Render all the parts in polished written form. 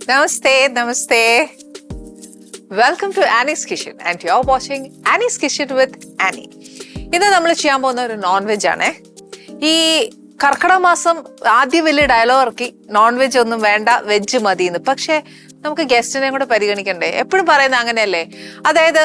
Namaste. Welcome to Annie's Kitchen and you're watching Annie's Kitchen with Annie. ഇന്ന് നമ്മൾ ചെയ്യാൻ പോകുന്ന ഒരു നോൺ വെജ് ആണ്. ഈ കർക്കിടക മാസം ആദ്യം വലിയ ഡയലോഗ് ഇറക്കി നോൺ വെജ് ഒന്നും വേണ്ട, വെജ് മതിയെന്ന്. പക്ഷെ നമുക്ക് ഗസ്റ്റിനെ കൂടെ പരിഗണിക്കണ്ടേ? എപ്പോഴും പറയുന്നത് അങ്ങനെയല്ലേ? അതായത്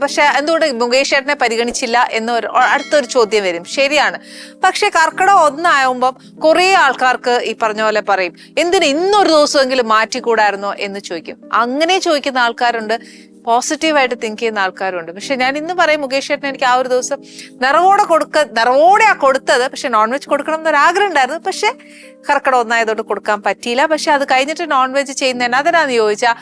പക്ഷെ എന്തുകൊണ്ട് മുകേഷ് ചേട്ടനെ പരിഗണിച്ചില്ല എന്നൊരു അടുത്തൊരു ചോദ്യം വരും. ശരിയാണ്. പക്ഷെ കർക്കിടകം ഒന്നാകുമ്പം കുറെ ആൾക്കാർക്ക് ഈ പറഞ്ഞ പോലെ പറയും, എന്തിന് ഇന്നൊരു ദിവസമെങ്കിലും മാറ്റിക്കൂടായിരുന്നോ എന്ന് ചോദിക്കും. അങ്ങനെ ചോദിക്കുന്ന ആൾക്കാരുണ്ട്, പോസിറ്റീവായിട്ട് തിങ്ക് ചെയ്യുന്ന ആൾക്കാരുണ്ട്. പക്ഷെ ഞാൻ ഇന്ന് പറയും, മുകേഷ് ചേട്ടൻ എനിക്ക് ആ ഒരു ദിവസം നിറവോടെയാ കൊടുത്തത്. പക്ഷെ നോൺ വെജ് കൊടുക്കണം എന്നൊരാഗ്രഹം ഉണ്ടായിരുന്നു. പക്ഷെ കർക്കിടകം ഒന്നായതുകൊണ്ട് കൊടുക്കാൻ പറ്റിയില്ല. പക്ഷെ അത് കഴിഞ്ഞിട്ട് നോൺ വെജ് ചെയ്യുന്നതിന് അതിനാന്ന് ചോദിച്ചാൽ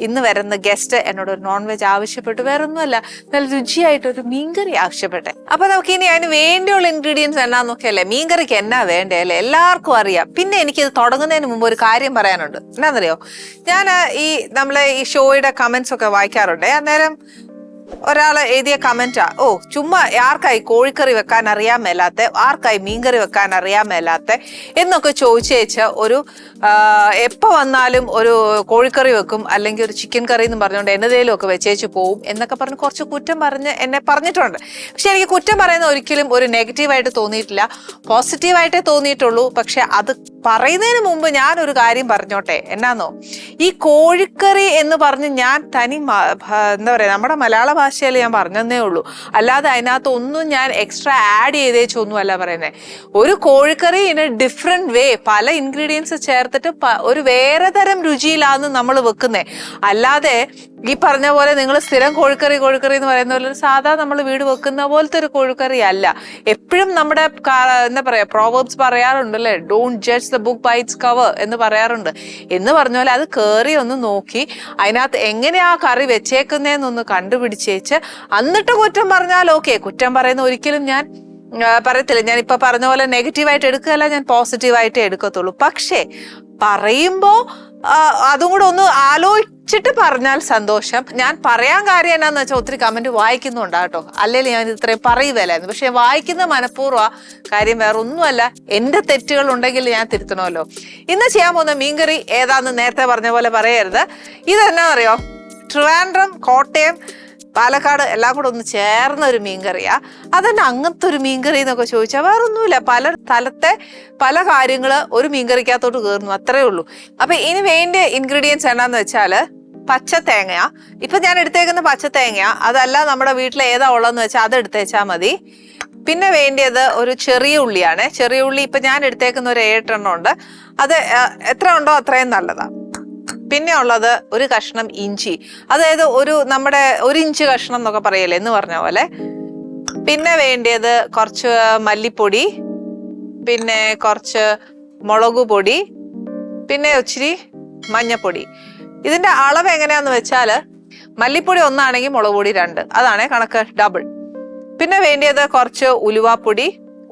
ഇന്ന് വരുന്ന ഗസ്റ്റ് എന്നോട് ഒരു നോൺ വെജ് ആവശ്യപ്പെട്ടു. വേറെ ഒന്നുമല്ല, നല്ല രുചിയായിട്ടൊരു മീൻകറി ആവശ്യപ്പെട്ടെ. അപ്പൊ നമുക്ക് ഇനി അതിന് വേണ്ടിയുള്ള ഇൻഗ്രീഡിയൻസ് എന്നാന്ന് നോക്കിയല്ലേ, മീൻകറിക്ക് എന്നാ വേണ്ടേ അല്ലേ, എല്ലാവർക്കും അറിയാം. പിന്നെ എനിക്കിത് തുടങ്ങുന്നതിന് മുമ്പ് ഒരു കാര്യം പറയാനുണ്ട്. എന്നാന്നറിയോ, ഞാൻ നമ്മളെ ഈ ഷോയുടെ കമന്റ്സ് ഒക്കെ വായിക്കാറുണ്ട്. അന്നേരം ഒരാള് എഴുതിയ കമന്റാ, ചുമ്മാ ആർക്കായി കോഴിക്കറി വെക്കാൻ അറിയാൻ മേലാത്ത, ആർക്കായി മീൻകറി വെക്കാൻ അറിയാൻ മേലാത്ത എന്നൊക്കെ ചോദിച്ചേച്ച് ഒരു എപ്പോ വന്നാലും ഒരു കോഴിക്കറി വെക്കും അല്ലെങ്കിൽ ഒരു ചിക്കൻ കറി എന്ന് പറഞ്ഞുകൊണ്ട് എന്നതേലും ഒക്കെ വെച്ചേച്ച് പോവും എന്നൊക്കെ പറഞ്ഞ് കുറച്ച് കുറ്റം പറഞ്ഞ് എന്നെ പറഞ്ഞിട്ടുണ്ട്. പക്ഷെ എനിക്ക് കുറ്റം പറയുന്ന ഒരിക്കലും ഒരു നെഗറ്റീവായിട്ട് തോന്നിയിട്ടില്ല, പോസിറ്റീവായിട്ടേ തോന്നിയിട്ടുള്ളൂ. പക്ഷെ അത് പറയുന്നതിന് മുമ്പ് ഞാനൊരു കാര്യം പറഞ്ഞോട്ടെ. എന്നാന്നോ, ഈ കോഴിക്കറി എന്ന് പറഞ്ഞ് ഞാൻ എന്താ പറയാ, നമ്മുടെ മലയാള ഭാഷയിൽ ഞാൻ പറഞ്ഞതേ ഉള്ളൂ. അല്ലാതെ അതിനകത്ത് ഒന്നും ഞാൻ എക്സ്ട്രാ ആഡ് ചെയ്തേച്ചൊന്നും അല്ല പറയുന്നത്. ഒരു കോഴിക്കറി ഇൻ എ ഡിഫറെന്റ് വേ, പല ഇൻഗ്രീഡിയൻസ് ചേർത്തിട്ട് ഒരു വേറെ തരം രുചിയിലാണ് നമ്മൾ വെക്കുന്നത്. അല്ലാതെ ഈ പറഞ്ഞ പോലെ നിങ്ങൾ സ്ഥിരം കോഴിക്കറി എന്ന് പറയുന്ന പോലെ ഒരു സാധാ നമ്മൾ വീട് വെക്കുന്ന പോലത്തെ ഒരു കോഴിക്കറി അല്ല. എപ്പോഴും നമ്മുടെ എന്താ പറയാ, പ്രോവേർബ്സ് പറയാറുണ്ടല്ലേ, don't judge the book by its cover എന്ന് പറയാറുണ്ട്. എന്ന് പറഞ്ഞ പോലെ അത് കറി ഒന്ന് നോക്കി അതിനകത്ത് എങ്ങനെയാ കറി വെച്ചേക്കുന്നതെന്നൊന്ന് കണ്ടുപിടിച്ചേച്ച് എന്നിട്ട് കുറ്റം പറഞ്ഞാൽ ഓക്കെ. കുറ്റം പറയുന്ന ഒരിക്കലും ഞാൻ പറയത്തില്ല. ഞാൻ ഇപ്പൊ പറഞ്ഞ പോലെ നെഗറ്റീവായിട്ട് എടുക്കുകയല്ല, ഞാൻ പോസിറ്റീവായിട്ടേ എടുക്കത്തുള്ളൂ. പക്ഷേ പറയുമ്പോ അതും കൂടെ ഒന്ന് ആലോചിച്ചിട്ട് പറഞ്ഞാൽ സന്തോഷം. ഞാൻ പറയാൻ കാര്യം എന്നാന്ന് വെച്ചാൽ ഒത്തിരി കമന്റ് വായിക്കുന്നുണ്ടാട്ടോ, അല്ലെങ്കിൽ ഞാൻ ഇത്രയും പറയുകയല്ലായിരുന്നു. പക്ഷെ വായിക്കുന്ന മനഃപൂർവ്വ കാര്യം, വേറെ ഒന്നുമല്ല. എന്റെ തെറ്റുകൾ ഉണ്ടെങ്കിൽ ഞാൻ തിരുത്തണമല്ലോ. ഇന്ന് ചെയ്യാൻ പോകുന്ന മീൻകറി ഏതാന്ന് നേരത്തെ പറഞ്ഞ പോലെ പറയരുത്. ഇതെന്നാ അറിയോ, ട്രിവാൻഡ്രം, കോട്ടയം, പാലക്കാട് എല്ലാം കൂടെ ഒന്ന് ചേർന്ന ഒരു മീൻകറിയാ. അതന്നെ അങ്ങനത്തെ ഒരു മീൻകറി എന്നൊക്കെ ചോദിച്ചാൽ വേറെ ഒന്നുമില്ല, പല സ്ഥലത്തെ പല കാര്യങ്ങള് ഒരു മീൻകറിക്കകത്തോട്ട് കയറുന്നു, അത്രേ ഉള്ളൂ. അപ്പൊ ഇനി വേണ്ട ഇൻഗ്രീഡിയൻസ് എന്നാന്ന് വെച്ചാല് പച്ചത്തേങ്ങ. ഇപ്പൊ ഞാൻ എടുത്തേക്കുന്ന പച്ചത്തേങ്ങ, അതല്ല നമ്മുടെ വീട്ടിൽ ഏതാ ഉള്ളതെന്ന് വെച്ചാൽ അത് എടുത്തേച്ചാൽ മതി. പിന്നെ വേണ്ടിയത് ഒരു ചെറിയ ഉള്ളിയാണ്. ചെറിയ ഉള്ളി ഇപ്പൊ ഞാൻ എടുത്തേക്കുന്ന ഒരു 7 എണ്ണം ഉണ്ട്. അത് എത്ര ഉണ്ടോ അത്രയും നല്ലതാ. പിന്നെ ഉള്ളത് ഒരു കഷ്ണം ഇഞ്ചി, അതായത് നമ്മുടെ 1 ഇഞ്ച് കഷ്ണം എന്നൊക്കെ പറയല്ലേ എന്ന് പറഞ്ഞ പോലെ. പിന്നെ വേണ്ടിയത് കുറച്ച് മല്ലിപ്പൊടി, പിന്നെ കുറച്ച് മുളക് പൊടി, പിന്നെ ഇച്ചിരി മഞ്ഞപ്പൊടി. ഇതിന്റെ അളവ് എങ്ങനെയാന്ന് വെച്ചാല് മല്ലിപ്പൊടി 1 ആണെങ്കിൽ മുളക് പൊടി 2, അതാണ് കണക്ക്, ഡബിൾ. പിന്നെ വേണ്ടിയത് കുറച്ച് ഉലുവാപ്പൊടി,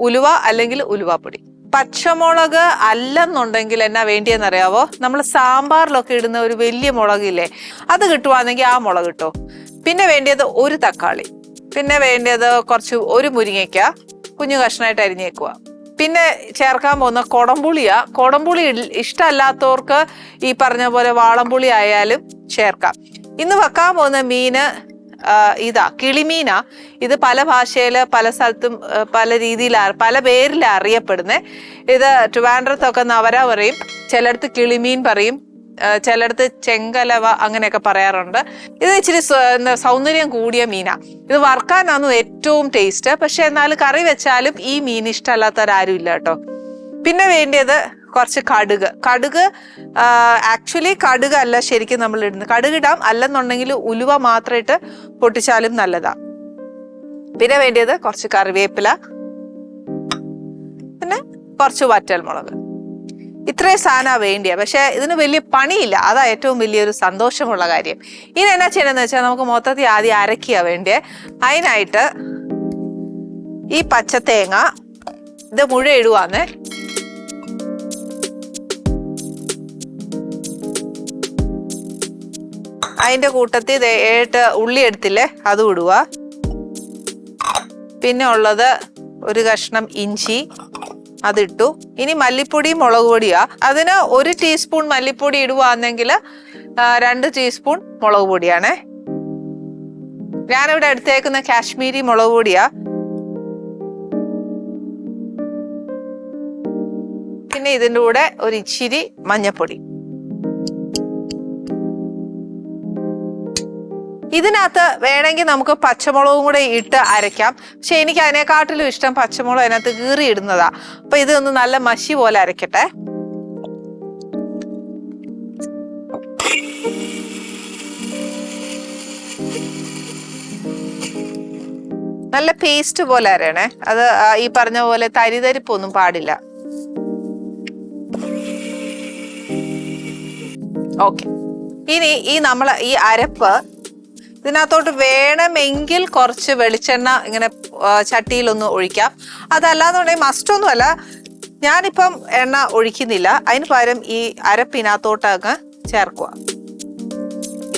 ഉലുവ അല്ലെങ്കിൽ ഉലുവാപ്പൊടി. പച്ചമുളക് അല്ലെന്നുണ്ടെങ്കിൽ എന്നാ വേണ്ടിയെന്നറിയാവോ, നമ്മൾ സാമ്പാറിലൊക്കെ ഇടുന്ന ഒരു വലിയ മുളകില്ലേ, അത് കിട്ടുവാണെങ്കിൽ ആ മുളക് കിട്ടോ. പിന്നെ വേണ്ടിയത് ഒരു തക്കാളി. പിന്നെ വേണ്ടിയത് ഒരു മുരിങ്ങയ്ക്ക കുഞ്ഞു കഷ്ണമായിട്ട് അരിഞ്ഞേക്കുക. പിന്നെ ചേർക്കാൻ പോകുന്ന കൊടംപുളിയാ. കൊടംപുളി ഇഷ്ടമല്ലാത്തവർക്ക് ഈ പറഞ്ഞ പോലെ വാളംപുളി ആയാലും ചേർക്കാം. ഇന്ന് വെക്കാൻ പോകുന്ന മീന് കിളിമീനാ. ഇത് പല ഭാഷയില് പല സ്ഥലത്തും പല രീതിയിൽ പല പേരിൽ അറിയപ്പെടുന്നത്. ഇത് ട്രിവാൻഡ്രത്തൊക്കെ നവര പറയും, ചിലടത്ത് കിളിമീൻ പറയും, ചിലടത്ത് ചെങ്കലവ അങ്ങനെയൊക്കെ പറയാറുണ്ട്. ഇത് ഇച്ചിരി സൗന്ദര്യം കൂടിയ മീനാ. ഇത് വറുക്കാനാണ് ഏറ്റവും ടേസ്റ്റ്. പക്ഷെ എന്നാലും കറി വെച്ചാലും ഈ മീൻ ഇഷ്ടമല്ലാത്തവരാരും ഇല്ല കേട്ടോ. പിന്നെ വേണ്ടിയത് കുറച്ച് കടുക്. ആക്ച്വലി കടുക് അല്ല ശരിക്കും നമ്മൾ ഇടുന്നത്, കടുക് ഇടാം, അല്ലെന്നുണ്ടെങ്കിൽ ഉലുവ മാത്രം ഇട്ട് പൊട്ടിച്ചാലും നല്ലതാ. പിന്നെ വേണ്ടിയത് കുറച്ച് കറിവേപ്പില, പിന്നെ കുറച്ച് വറ്റൽമുളക്. ഇത്രയും സാധനം വേണ്ടിയ. പക്ഷെ ഇതിന് വലിയ പണിയില്ല, അതാ ഏറ്റവും വലിയൊരു സന്തോഷമുള്ള കാര്യം. ഇനി എന്നാ ചെയ്യണമെന്ന് വെച്ചാൽ നമുക്ക് മൊത്തത്തിൽ ആദ്യം അരക്കുക വേണ്ടിയേ. അതിനായിട്ട് ഈ പച്ചത്തേങ്ങ ഇത് മുഴുവൻ ഇടുവാന്നേ. അതിന്റെ കൂട്ടത്തിൽ 7 ഉള്ളി എടുത്തില്ലേ, അതും ഇടുക. പിന്നെ ഉള്ളത് ഒരു കഷ്ണം ഇഞ്ചി, അതിട്ടു. ഇനി മല്ലിപ്പൊടി മുളക് പൊടിയാ. അതിന് 1 ടീസ്പൂൺ മല്ലിപ്പൊടി ഇടുവാണെങ്കിൽ 2 ടീസ്പൂൺ മുളക് പൊടിയാണേ. ഞാനിവിടെ എടുത്തേക്കുന്ന കാശ്മീരി മുളക് പൊടിയാ. പിന്നെ ഇതിൻ്റെ കൂടെ ഒരു ഇച്ചിരി മഞ്ഞപ്പൊടി. ഇതിനകത്ത് വേണമെങ്കിൽ നമുക്ക് പച്ചമുളകും കൂടെ ഇട്ട് അരയ്ക്കാം. പക്ഷെ എനിക്ക് അതിനെക്കാട്ടിലും ഇഷ്ടം പച്ചമുളക് അതിനകത്ത് കീറി ഇടുന്നതാ. അപ്പൊ ഇതൊന്ന് നല്ല മഷി പോലെ അരയ്ക്കട്ടെ. നല്ല പേസ്റ്റ് പോലെ അരയണേ. അത് ഈ പറഞ്ഞ പോലെ തരിതരിപ്പൊന്നും പാടില്ല. ഓക്കെ. ഇനി ഈ അരപ്പ് ഇതിനകത്തോട്ട് വേണമെങ്കിൽ കുറച്ച് വെളിച്ചെണ്ണ ഇങ്ങനെ ചട്ടിയിലൊന്ന് ഒഴിക്കാം. അതല്ലാന്നുണ്ടെങ്കിൽ മസ്റ്റൊന്നുമല്ല, ഞാനിപ്പം എണ്ണ ഒഴിക്കുന്നില്ല. അതിന് പകരം ഈ അരപ്പിനകത്തോട്ട് അങ്ങ് ചേർക്കുക.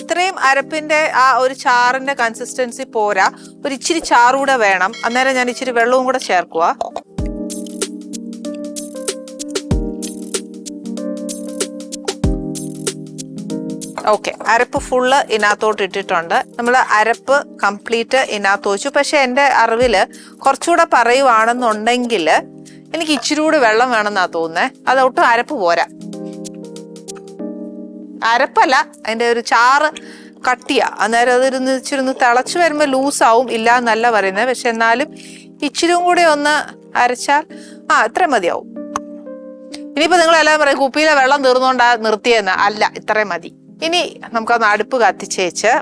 ഇത്രയും അരപ്പിന്റെ ആ ഒരു ചാറിന്റെ കൺസിസ്റ്റൻസി പോരാ, ഒരു ഇച്ചിരി ചാറൂടെ വേണം. അന്നേരം ഞാൻ ഇച്ചിരി വെള്ളവും കൂടെ ചേർക്കുക. ഓക്കെ, അരപ്പ് ഫുള്ള് ഇതിനകത്തോട്ട് ഇട്ടിട്ടുണ്ട്. നമ്മൾ അരപ്പ് കംപ്ലീറ്റ് ഇതിനകത്ത് വെച്ചു. പക്ഷെ എൻ്റെ അറിവില് കുറച്ചുകൂടെ പറയുവാണെന്നുണ്ടെങ്കിൽ എനിക്ക് ഇച്ചിരി കൂടെ വെള്ളം വേണമെന്നാ തോന്നുന്നത്. അതൊട്ടും അരപ്പ് പോരാ. അരപ്പല്ല, അതിൻ്റെ ഒരു ചാറ് കട്ടിയാ. അന്നേരം അതൊരു ഇച്ചിരി ഒന്ന് തിളച്ച് വരുമ്പോൾ ലൂസാവും. ഇല്ല എന്നല്ല പറയുന്നത്. പക്ഷെ എന്നാലും ഇച്ചിരിയും കൂടെ ഒന്ന് അരച്ചാൽ ഇത്ര മതിയാവും. ഇനിയിപ്പോൾ നിങ്ങളെല്ലാം പറയും കുപ്പിയിലെ വെള്ളം തീർന്നുകൊണ്ടാ നിർത്തിയെന്ന്. അല്ല, ഇത്രയും മതി. ഇനി നമുക്കൊന്ന് അടുപ്പ് കത്തിച്ചേച്ച്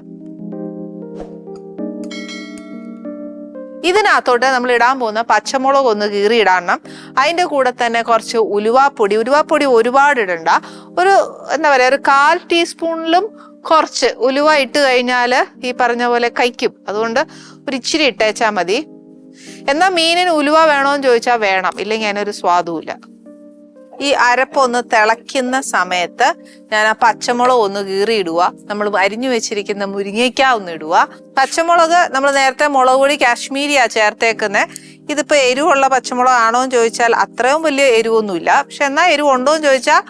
ഇതിനകത്തോട്ട് നമ്മൾ ഇടാൻ പോകുന്ന പച്ചമുളക് ഒന്ന് കീറി ഇടണം. അതിൻ്റെ കൂടെ തന്നെ കുറച്ച് ഉലുവാപ്പൊടി ഒരുപാട് ഇടണ്ട. ഒരു എന്താ പറയുക, ഒരു 1/4 ടീസ്പൂണിലും കുറച്ച് ഉലുവ ഇട്ട് കഴിഞ്ഞാൽ ഈ പറഞ്ഞ പോലെ കഴിക്കും. അതുകൊണ്ട് ഒരു ഇച്ചിരി ഇട്ടേച്ചാൽ മതി. എന്നാൽ മീനിന് ഉലുവ വേണോന്ന് ചോദിച്ചാൽ വേണം, ഇല്ലെങ്കിൽ അതിനൊരു സ്വാദുമില്ല. ഈ അരപ്പൊന്ന് തിളയ്ക്കുന്ന സമയത്ത് ഞാൻ ആ പച്ചമുളക് ഒന്ന് കീറി ഇടുക. നമ്മൾ അരിഞ്ഞു വെച്ചിരിക്കുന്ന മുരിങ്ങയ്ക്ക ഒന്ന് ഇടുക. പച്ചമുളക് നമ്മൾ നേരത്തെ മുളക് പൊടി കാശ്മീരിയാ ചേർത്തേക്കുന്നത്. ഇതിപ്പോൾ എരിവുള്ള പച്ചമുളക് ആണോ എന്ന് ചോദിച്ചാൽ അത്രയും വലിയ എരിവൊന്നുമില്ല. പക്ഷെ എന്നാൽ എരിവ് ഉണ്ടോ എന്ന് ചോദിച്ചാൽ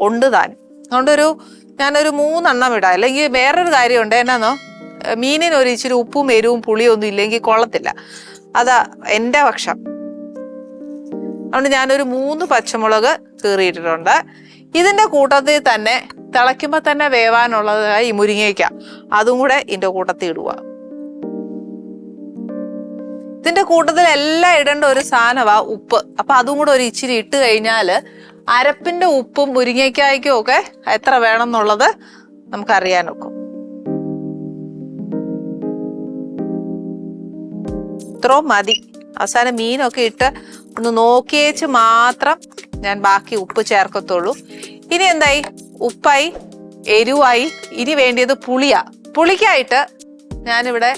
ഉണ്ട് താൻ. അതുകൊണ്ടൊരു ഞാനൊരു 3 എണ്ണം ഇടാം. അല്ലെങ്കിൽ വേറൊരു കാര്യമുണ്ട്, എന്നാന്നോ, മീനിന് ഒരു ഇച്ചിരി ഉപ്പും എരിവും പുളിയും ഒന്നും ഇല്ലെങ്കിൽ കൊള്ളത്തില്ല. അതാ എൻ്റെ പക്ഷം. അതുകൊണ്ട് ഞാനൊരു 3 പച്ചമുളക് കീറിയിട്ടിട്ടുണ്ട്. ഇതിൻ്റെ കൂട്ടത്തിൽ തന്നെ തിളയ്ക്കുമ്പോൾ തന്നെ വേവാനുള്ളതായി ഈ മുരിങ്ങയ്ക്ക, അതും കൂടെ ഇതിൻ്റെ കൂട്ടത്തിൽ ഇടുക. ഇതിൻ്റെ കൂട്ടത്തിൽ എല്ലാം ഇടേണ്ട ഒരു സാധനമാ ഉപ്പ്. അപ്പൊ അതും കൂടെ ഒരു ഇച്ചിരി ഇട്ട് കഴിഞ്ഞാൽ അരപ്പിന്റെ ഉപ്പും മുരിങ്ങയ്ക്കായ്ക്കും ഒക്കെ എത്ര വേണം എന്നുള്ളത് നമുക്കറിയാൻ ഒക്കും. ഇത്രയും മതി. അവസാനം മീനൊക്കെ ഇട്ട് ഒന്ന് നോക്കിയേച്ച് മാത്രം ഞാൻ ബാക്കി ഉപ്പ് ചേർക്കത്തുള്ളൂ. ഇനി എന്തായി, ഉപ്പായി, എരിവായി. ഇനി വേണ്ടിയത് പുളിയാ. പുളിക്കായിട്ട് ഞാനിവിടെ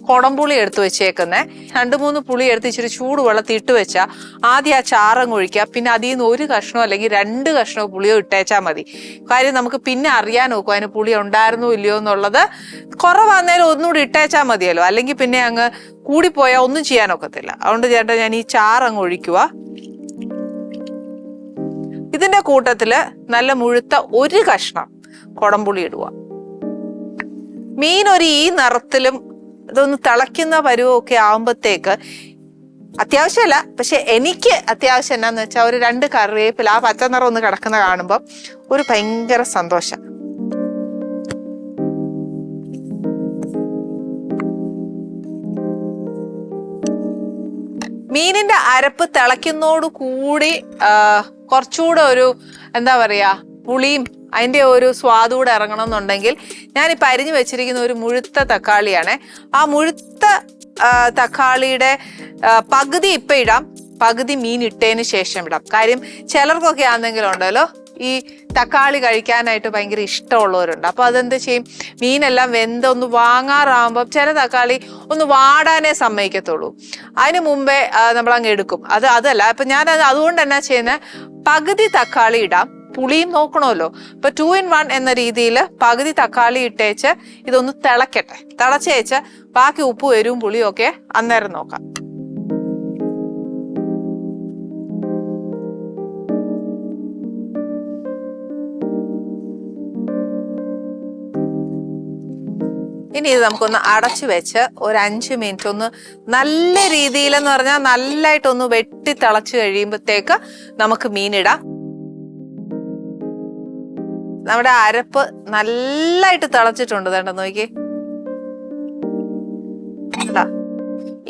കുടംപുളി എടുത്തു വെച്ചേക്കുന്നേ. 2-3 പുളി എടുത്ത് ഇച്ചിരി ചൂടുവെള്ളത്തിൽ ഇട്ട് വെച്ചാൽ ആദ്യം ആ ചാറങ്ങ് ഒഴിക്കുക. പിന്നെ അതിൽ നിന്ന് 1 കഷ്ണമോ അല്ലെങ്കിൽ 2 കഷ്ണമോ പുളിയോ ഇട്ടേച്ചാൽ മതി. കാര്യം നമുക്ക് പിന്നെ അറിയാൻ നോക്കും അതിന് പുളി ഉണ്ടായിരുന്നോ ഇല്ലയോ എന്നുള്ളത്. കുറവാന്നേരം ഒന്നുകൂടി ഇട്ടേച്ചാൽ മതിയല്ലോ, അല്ലെങ്കിൽ പിന്നെ അങ്ങ് കൂടിപ്പോയാൽ ഒന്നും ചെയ്യാനൊക്കത്തില്ല. അതുകൊണ്ട് ചേട്ടാ ഞാൻ ഈ ചാറങ്ങ് ഒഴിക്കുക. ഇതിന്റെ കൂട്ടത്തില് നല്ല മുഴുത്ത 1 കഷ്ണം കുടംപുളി ഇടുക. മീൻ ഈ നിറത്തിലും ഇതൊന്ന് തിളയ്ക്കുന്ന പരുവമൊക്കെ ആവുമ്പത്തേക്ക് അത്യാവശ്യമല്ല, പക്ഷെ എനിക്ക് അത്യാവശ്യം എന്നാന്ന് വെച്ചാൽ ഒരു 2 കറിവേപ്പില ആ പച്ച നിറം ഒന്ന് കിടക്കുന്ന കാണുമ്പോൾ ഒരു ഭയങ്കര സന്തോഷം. മീനിന്റെ അരപ്പ് തിളയ്ക്കുന്നതോടു കൂടി കുറച്ചുകൂടെ ഒരു എന്താ പറയാ പുളിയും അതിൻ്റെ ഒരു സ്വാദൂടെ ഇറങ്ങണം എന്നുണ്ടെങ്കിൽ ഞാനിപ്പോൾ അരിഞ്ഞു വെച്ചിരിക്കുന്ന ഒരു മുഴുത്ത തക്കാളിയാണ്. ആ മുഴുത്ത തക്കാളിയുടെ പകുതി ഇപ്പം ഇടാം, പകുതി മീൻ ഇട്ടതിന് ശേഷം ഇടാം. കാര്യം ചിലർക്കൊക്കെ ആണെങ്കിലും ഉണ്ടല്ലോ ഈ തക്കാളി കഴിക്കാനായിട്ട് ഭയങ്കര ഇഷ്ടമുള്ളവരുണ്ട്. അപ്പോൾ അതെന്ത് ചെയ്യും, മീനെല്ലാം വെന്തൊന്ന് വാങ്ങാറാകുമ്പോൾ ചില തക്കാളി ഒന്ന് വാടാനേ സമ്മതിക്കത്തുള്ളൂ. അതിന് മുമ്പേ നമ്മളങ്ങ് എടുക്കും. അതല്ല, അപ്പം ഞാനത് അതുകൊണ്ട് എന്നാ ചെയ്യുന്നത്, പകുതി തക്കാളി ഇടാം, പുളിയും നോക്കണമല്ലോ. ഇപ്പൊ 2 in 1 എന്ന രീതിയിൽ പകുതി തക്കാളി ഇട്ടേച്ച് ഇതൊന്ന് തിളക്കട്ടെ. തിളച്ചേച്ച് ബാക്കി ഉപ്പും എരിവും പുളിയും ഒക്കെ അന്നേരം നോക്കാം. ഇനി ഇത് നമുക്കൊന്ന് അടച്ചു വെച്ച് ഒരു 5 മിനിറ്റ് ഒന്ന് നല്ല രീതിയിലെന്ന് പറഞ്ഞാൽ നല്ലതായിട്ടൊന്ന് വെട്ടി തിളച്ച് കഴിയുമ്പോഴത്തേക്ക് നമുക്ക് മീനിടാം. നമ്മുടെ അരപ്പ് നല്ലതായിട്ട് തിളച്ചിട്ടുണ്ട്. വേണ്ട നോക്കി,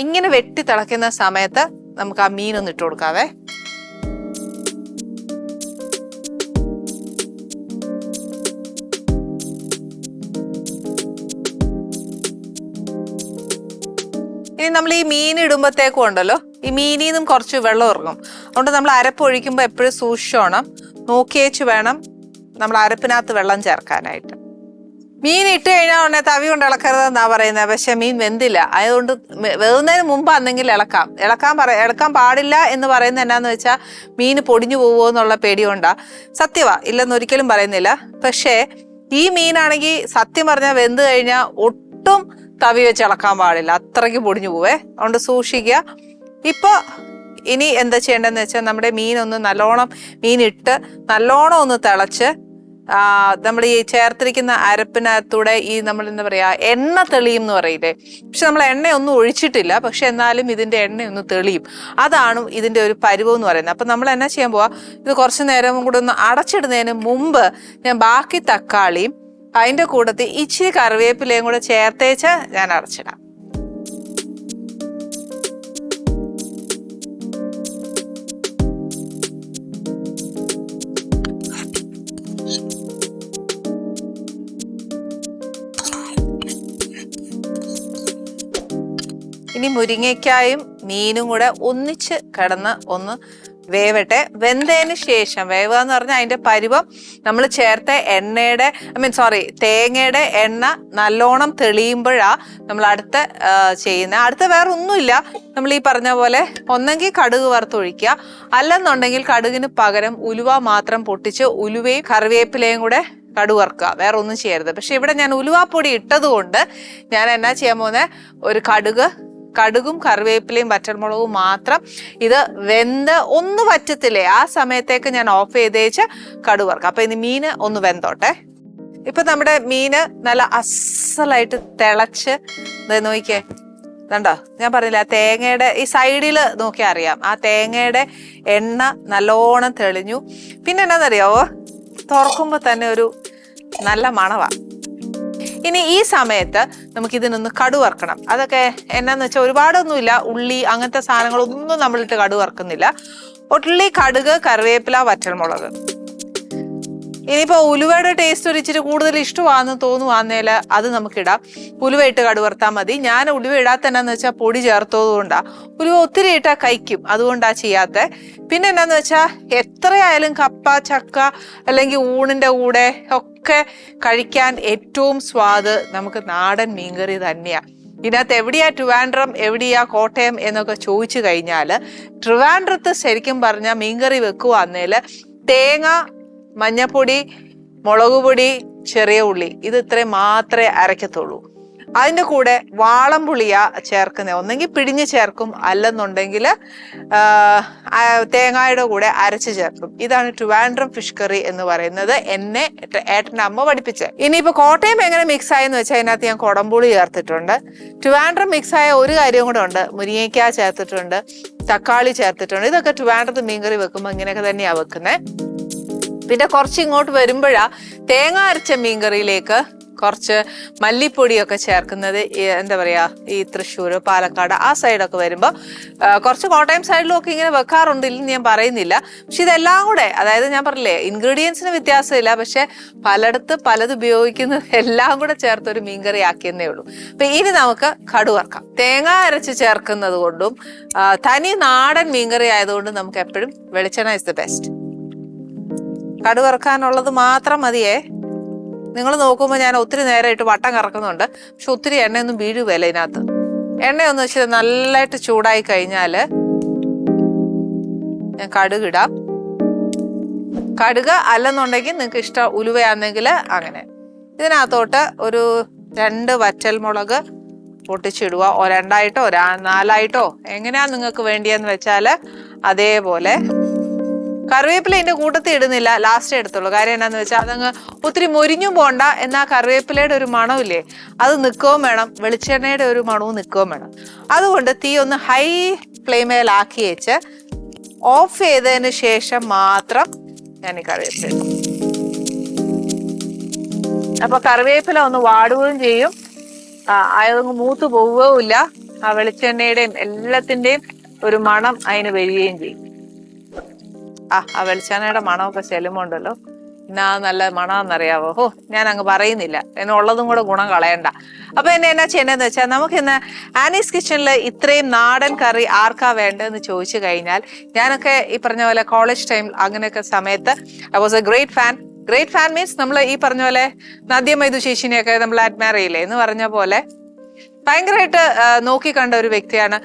ഇങ്ങനെ വെട്ടി തിളയ്ക്കുന്ന സമയത്ത് നമുക്ക് ആ മീനൊന്ന് ഇട്ട് കൊടുക്കാവേ. ഇനി നമ്മൾ ഈ മീൻ ഇടുമ്പോഴത്തേക്കും ഉണ്ടല്ലോ, ഈ മീനിൽ നിന്നും കുറച്ച് വെള്ളം ഇറങ്ങും. അതുകൊണ്ട് നമ്മൾ അരപ്പ് ഒഴിക്കുമ്പോൾ എപ്പോഴും സൂക്ഷിച്ചോണം, നോക്കിയേച്ച് വേണം നമ്മൾ അരപ്പിനകത്ത് വെള്ളം ചേർക്കാനായിട്ട്. മീൻ ഇട്ട് കഴിഞ്ഞാൽ ഉടനെ തവി കൊണ്ട് ഇളക്കരുതെന്നാ പറയുന്നത്. പക്ഷെ മീൻ വെന്തില്ല, അതുകൊണ്ട് വേവുന്നതിന് മുമ്പ് അന്നെങ്കിൽ ഇളക്കാൻ പാടില്ല എന്ന് പറയുന്നത് എന്നാന്ന് വെച്ചാൽ മീൻ പൊടിഞ്ഞു പോവുമോ എന്നുള്ള പേടി കൊണ്ടാ. സത്യവാ, ഇല്ലെന്ന് ഒരിക്കലും പറയുന്നില്ല. പക്ഷേ ഈ മീനാണെങ്കിൽ സത്യം പറഞ്ഞാൽ വെന്ത് കഴിഞ്ഞാൽ ഒട്ടും തവി വെച്ച് ഇളക്കാൻ പാടില്ല, അത്രയ്ക്ക് പൊടിഞ്ഞു പോവേ. അതുകൊണ്ട് സൂക്ഷിക്കുക. ഇപ്പൊ ഇനി എന്താ ചെയ്യേണ്ടതെന്ന് വെച്ചാൽ നമ്മുടെ മീനൊന്ന് നല്ലോണം മീനിട്ട് നല്ലോണം ഒന്ന് തിളച്ച് നമ്മൾ ഈ ചേർത്തിരിക്കുന്ന അരപ്പിനകത്തൂടെ ഈ നമ്മൾ എന്താ പറയാ എണ്ണ തെളിയും എന്ന് പറയില്ലേ. പക്ഷെ നമ്മൾ എണ്ണയൊന്നും ഒഴിച്ചിട്ടില്ല, പക്ഷെ എന്നാലും ഇതിന്റെ എണ്ണയൊന്ന് തെളിയും. അതാണ് ഇതിന്റെ ഒരു പരുവം എന്ന് പറയുന്നത്. അപ്പൊ നമ്മൾ എന്നാ ചെയ്യാൻ പോവാ, ഇത് കുറച്ചു നേരം കൂടെ ഒന്ന് അടച്ചിടുന്നതിന് മുമ്പ് ഞാൻ ബാക്കി തക്കാളിയും അതിന്റെ കൂട്ടത്തിൽ ഇച്ചിരി കറിവേപ്പിലയും കൂടെ ചേർത്തേച്ച് ഞാൻ അടച്ചിടാം. ഇനി മുരിങ്ങയ്ക്കായും മീനും കൂടെ ഒന്നിച്ച് കിടന്ന് ഒന്ന് വേവട്ടെ. വെന്തതിന് ശേഷം, വേവുക എന്ന് പറഞ്ഞാൽ അതിന്റെ പരുവം നമ്മൾ ചേർത്ത തേങ്ങയുടെ എണ്ണ നല്ലോണം തെളിയുമ്പോഴാ നമ്മൾ അടുത്ത വേറെ ഒന്നുമില്ല. നമ്മൾ ഈ പറഞ്ഞ പോലെ ഒന്നെങ്കിൽ കടുക് വറുത്തൊഴിക്കുക, അല്ലെന്നുണ്ടെങ്കിൽ കടുകിന് പകരം ഉലുവ മാത്രം പൊട്ടിച്ച് ഉലുവയും കറിവേപ്പിലയും കൂടെ കടുക് വറുക്കുക, വേറെ ഒന്നും ചെയ്യരുത്. പക്ഷെ ഇവിടെ ഞാൻ ഉലുവാപ്പൊടി ഇട്ടത് കൊണ്ട് ഞാൻ എന്നാ ചെയ്യാൻ പോകുന്നത്, ഒരു കടുകും കറിവേപ്പിലയും വറ്റൽമുളകും മാത്രം ഇത് വെന്ത് ഒന്ന് വറ്റത്തില്ലേ, ആ സമയത്തേക്ക് ഞാൻ ഓഫ് ചെയ്തേച്ച് കടുക് വറുക്കാം. അപ്പൊ ഇനി മീന് ഒന്ന് വെന്തോട്ടെ. ഇപ്പൊ നമ്മുടെ മീന് നല്ല അസലായിട്ട് തിളച്ച് നോക്കിയേ, കണ്ടോ? ഞാൻ പറഞ്ഞില്ല, ആ തേങ്ങയുടെ ഈ സൈഡില് നോക്കിയാൽ അറിയാം, ആ തേങ്ങയുടെ എണ്ണ നല്ലോണം തെളിഞ്ഞു. പിന്നെ എന്നാന്നറിയാവോ, തുറക്കുമ്പോ തന്നെ ഒരു നല്ല മണവാ. ഇനി ഈ സമയത്ത് നമുക്ക് ഇതിനൊന്ന് കടുക് വറുക്കണം. അതൊക്കെ എന്നാന്ന് വെച്ചാൽ ഒരുപാടൊന്നുമില്ല, ഉള്ളി അങ്ങനത്തെ സാധനങ്ങളൊന്നും നമ്മളിട്ട് കടുക് വറുക്കുന്നില്ല. ഉള്ളി, കടുക്, കറിവേപ്പില, വറ്റൽമുളക്. ഇനിയിപ്പോ ഉലുവയുടെ ടേസ്റ്റ് ഒരു ഇച്ചിരി കൂടുതൽ ഇഷ്ടമാണെന്ന് തോന്നുവാന്നേല് അത് നമുക്കിടാം. ഉലുവ ഇട്ട് കടുക് വറുത്താൽ മതി. ഞാൻ ഉലുവ ഇടാത്ത എന്നാന്ന് വെച്ചാൽ പൊടി ചേർത്തത് കൊണ്ടാ. ഉലുവ ഒത്തിരി ഇട്ടാൽ കഴിക്കും, അതുകൊണ്ടാ ചെയ്യാത്ത. പിന്നെ എന്നാന്ന് വെച്ചാൽ എത്രയായാലും കപ്പ, ചക്ക അല്ലെങ്കിൽ ഊണിന്റെ കൂടെ ഒക്കെ കഴിക്കാൻ ഏറ്റവും സ്വാദ് നമുക്ക് നാടൻ മീൻകറി തന്നെയാ. ഇതിനകത്ത് എവിടെയാ ട്രിവാൻഡ്രം, എവിടെയാ കോട്ടയം എന്നൊക്കെ ചോദിച്ചു കഴിഞ്ഞാല്, ട്രിവാൻഡ്രത്ത് ശരിക്കും പറഞ്ഞാൽ മീൻകറി വെക്കുവാന്നേല് തേങ്ങ, മഞ്ഞപ്പൊടി, മുളകുപൊടി, ചെറിയ ഉള്ളി, ഇത് ഇത്രയും മാത്രമേ അരയ്ക്കത്തുള്ളൂ. അതിൻ്റെ കൂടെ വാളംപുളിയാ ചേർക്കുന്നത്. ഒന്നെങ്കിൽ പിഴിഞ്ഞ് ചേർക്കും, അല്ലെന്നുണ്ടെങ്കിൽ തേങ്ങയുടെ കൂടെ അരച്ച് ചേർക്കും. ഇതാണ് ട്രിവാൻഡ്രം ഫിഷ് കറി എന്ന് പറയുന്നത്, എന്നെ ഏട്ടൻ്റെ അമ്മ പഠിപ്പിച്ചത്. ഇനിയിപ്പോൾ കോട്ടയം എങ്ങനെ മിക്സ് ആയെന്ന് വെച്ചാൽ അതിനകത്ത് ഞാൻ കുടംപുളി ചേർത്തിട്ടുണ്ട്. ട്രിവാൻഡ്രം മിക്സ് ആയ ഒരു കാര്യം കൂടെ ഉണ്ട്, മുരിങ്ങയ്ക്ക ചേർത്തിട്ടുണ്ട്, തക്കാളി ചേർത്തിട്ടുണ്ട്. ഇതൊക്കെ ട്രിവാൻഡ്രത്ത് മീൻകറി വെക്കുമ്പോൾ ഇങ്ങനെയൊക്കെ തന്നെയാണ് വെക്കുന്നത്. പിന്നെ കുറച്ച് ഇങ്ങോട്ട് വരുമ്പോഴാ തേങ്ങ അരച്ച മീൻകറിയിലേക്ക് കുറച്ച് മല്ലിപ്പൊടിയൊക്കെ ചേർക്കുന്നത്. എന്താ പറയാ, ഈ തൃശ്ശൂർ, പാലക്കാട് ആ സൈഡൊക്കെ വരുമ്പോൾ, കുറച്ച് കോട്ടയം സൈഡിലും ഒക്കെ ഇങ്ങനെ വെക്കാറുണ്ട്, ഇല്ലെന്ന് ഞാൻ പറയുന്നില്ല. പക്ഷെ ഇതെല്ലാം കൂടെ, അതായത് ഞാൻ പറഞ്ഞില്ലേ ഇൻഗ്രീഡിയൻസിന് വ്യത്യാസമില്ല, പക്ഷെ പലയിടത്ത് പലത് ഉപയോഗിക്കുന്നത് എല്ലാം കൂടെ ചേർത്തൊരു മീൻകറി ആക്കിയെന്നേ ഉള്ളൂ. അപ്പൊ ഇനി നമുക്ക് കടുക് വറുക്കാം. തേങ്ങ അരച്ച് ചേർക്കുന്നത് കൊണ്ടും തനി നാടൻ മീൻകറി ആയതുകൊണ്ടും നമുക്ക് എപ്പോഴും വെളിച്ചെണ്ണ ഇസ് ദ ബെസ്റ്റ്. കടുക് വറുക്കാനുള്ളത് മാത്രം മതിയേ. നിങ്ങൾ നോക്കുമ്പോൾ ഞാൻ ഒത്തിരി നേരമായിട്ട് വട്ടം കറക്കുന്നുണ്ട്, പക്ഷെ ഒത്തിരി എണ്ണയൊന്നും വീഴുകയല്ല ഇതിനകത്ത്. എണ്ണയൊന്ന് വെച്ച് നല്ലതായിട്ട് ചൂടായി കഴിഞ്ഞാൽ ഞാൻ കടുക് ഇടാം. കടുക് അല്ലെന്നുണ്ടെങ്കിൽ നിങ്ങൾക്ക് ഇഷ്ടം ഉലുവയാണെങ്കിൽ അങ്ങനെ. ഇതിനകത്തോട്ട് ഒരു 2 വറ്റൽമുളക് പൊട്ടിച്ചിടുക, 2 4 എങ്ങനെയാ നിങ്ങൾക്ക് വേണ്ടിയെന്ന് വെച്ചാൽ അതേപോലെ കറിവേപ്പില ഇതിന്റെ കൂട്ടത്തിൽ ഇടുന്നില്ല, ലാസ്റ്റ് എടുത്തുള്ളൂ. കാര്യം എന്നാന്ന് വെച്ചാൽ അതങ്ങ് ഒത്തിരി മൊരിഞ്ഞും പോണ്ട, എന്നാൽ കറിവേപ്പിലയുടെ ഒരു മണമില്ലേ അത് നിൽക്കുകയും വേണം, വെളിച്ചെണ്ണയുടെ ഒരു മണവും നിൽക്കുകയും വേണം. അതുകൊണ്ട് തീ ഒന്ന് ഹൈ ഫ്ലെയിമേലാക്കി വെച്ച് ഓഫ് ചെയ്തതിന് ശേഷം മാത്രം ഞാൻ ഈ കറിവേപ്പില ഇടും. അപ്പൊ കറിവേപ്പില ഒന്ന് വാടുകയും ചെയ്യും, അതൊന്ന് മൂത്ത് പോവുകയും ഇല്ല, ആ വെളിച്ചെണ്ണയുടെയും എല്ലാത്തിന്റെയും ഒരു മണം അതിന് വരികയും ചെയ്യും. ആ വെളിച്ചെണ്ണയുടെ മണമൊക്കെ ചെല്ലുമ്പോണ്ടല്ലോ എന്നാ നല്ല മണമെന്നറിയാവോ. ഞാൻ അങ്ങ് പറയുന്നില്ല, എന്നുള്ളതും കൂടെ ഗുണം കളയണ്ട. അപ്പൊ എന്നാ ചെയ്യേണ്ടതെന്ന് വെച്ചാൽ നമുക്ക് ഇന്ന് ആനീസ് കിച്ചണിൽ ഇത്രയും നാടൻ കറി ആർക്കാ വേണ്ടതെന്ന് ചോദിച്ചു കഴിഞ്ഞാൽ, ഞാനൊക്കെ ഈ പറഞ്ഞ പോലെ കോളേജ് ടൈം അങ്ങനെയൊക്കെ സമയത്ത് I was A great fan means നമ്മൾ ഈ പറഞ്ഞ പോലെ നദ്യ മൈദു ചേച്ചിനെയൊക്കെ നമ്മൾ അഡ്മയർ ചെയ്യില്ലേ എന്ന് പറഞ്ഞ പോലെ ഭയങ്കരമായിട്ട് നോക്കിക്കണ്ട ഒരു വ്യക്തിയാണ്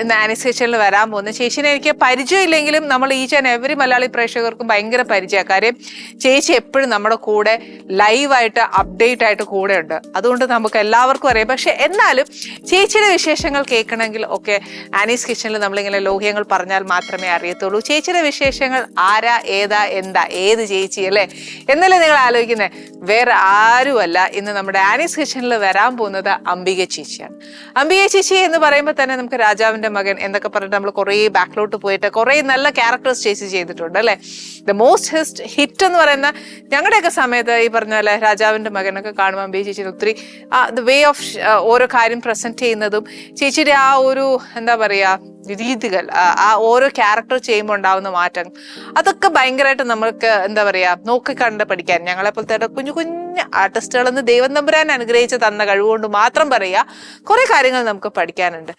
ഇന്ന് ആനീസ് കിച്ചണിൽ വരാൻ പോകുന്നത്. ചേച്ചിനെ എനിക്ക് പരിചയമില്ലെങ്കിലും നമ്മൾ ഈച്ച് ആൻഡ് എവറി മലയാളി പ്രേക്ഷകർക്കും ഭയങ്കര പരിചയമാണ്. കാര്യം ചേച്ചി എപ്പോഴും നമ്മുടെ കൂടെ ലൈവായിട്ട് അപ്ഡേറ്റ് ആയിട്ട് കൂടെ ഉണ്ട്, അതുകൊണ്ട് നമുക്ക് എല്ലാവർക്കും അറിയാം. പക്ഷെ എന്നാലും ചേച്ചിയുടെ വിശേഷങ്ങൾ കേൾക്കണമെങ്കിൽ ഒക്കെ ആനീസ് കിച്ചണിൽ നമ്മളിങ്ങനെ ലോഹ്യങ്ങൾ പറഞ്ഞാൽ മാത്രമേ അറിയത്തുള്ളൂ. ചേച്ചിയുടെ വിശേഷങ്ങൾ ആരാ, ഏതാ, എന്താ, ഏത് ചേച്ചി അല്ലേ എന്നല്ലേ നിങ്ങൾ ആലോചിക്കുന്നത്. വേറെ ആരുമല്ല, ഇന്ന് നമ്മുടെ ആനീസ് കിച്ചണിൽ വരാൻ പോകുന്നത് അംബിക ചേച്ചിയാണ്. അംബിക ചേച്ചി എന്ന് പറയുമ്പോൾ തന്നെ നമുക്ക് രാജാവിന്റെ മകൻ എന്നൊക്കെ പറഞ്ഞിട്ട് നമ്മൾ കുറേ ബാക്കിലോട്ട് പോയിട്ട് കുറേ നല്ല ക്യാരക്ടേഴ്സ് ചേച്ചി ചെയ്തിട്ടുണ്ട് അല്ലെ. ദ മോസ്റ്റ് ഹിറ്റ് എന്ന് പറയുന്ന ഞങ്ങളുടെയൊക്കെ സമയത്ത് ഈ പറഞ്ഞ പോലെ രാജാവിന്റെ മകനൊക്കെ കാണുമ്പോൾ അംബിക ചേച്ചിന് ഒത്തിരി ദ വേ ഓഫ് ഓരോ കാര്യം പ്രസന്റ് ചെയ്യുന്നതും ചേച്ചിയുടെ ആ ഒരു എന്താ പറയാ രീതികൾ, ആ ഓരോ ക്യാരക്ടർ ചെയ്യുമ്പോൾ ഉണ്ടാവുന്ന മാറ്റം, അതൊക്കെ ഭയങ്കരമായിട്ട് നമ്മൾക്ക് എന്താ പറയാ നോക്കിക്കണ്ട് പഠിക്കാൻ. ഞങ്ങളെ പോലത്തെ കുഞ്ഞു കുഞ്ഞു ആർട്ടിസ്റ്റുകളെന്ന് ദൈവം തമ്പുരാൻ അനുഗ്രഹിച്ച് തന്ന കഴിവുകൊണ്ട് മാത്രം പറയുക, കുറെ കാര്യങ്ങൾ നമുക്ക് പഠിക്കാനുണ്ട്.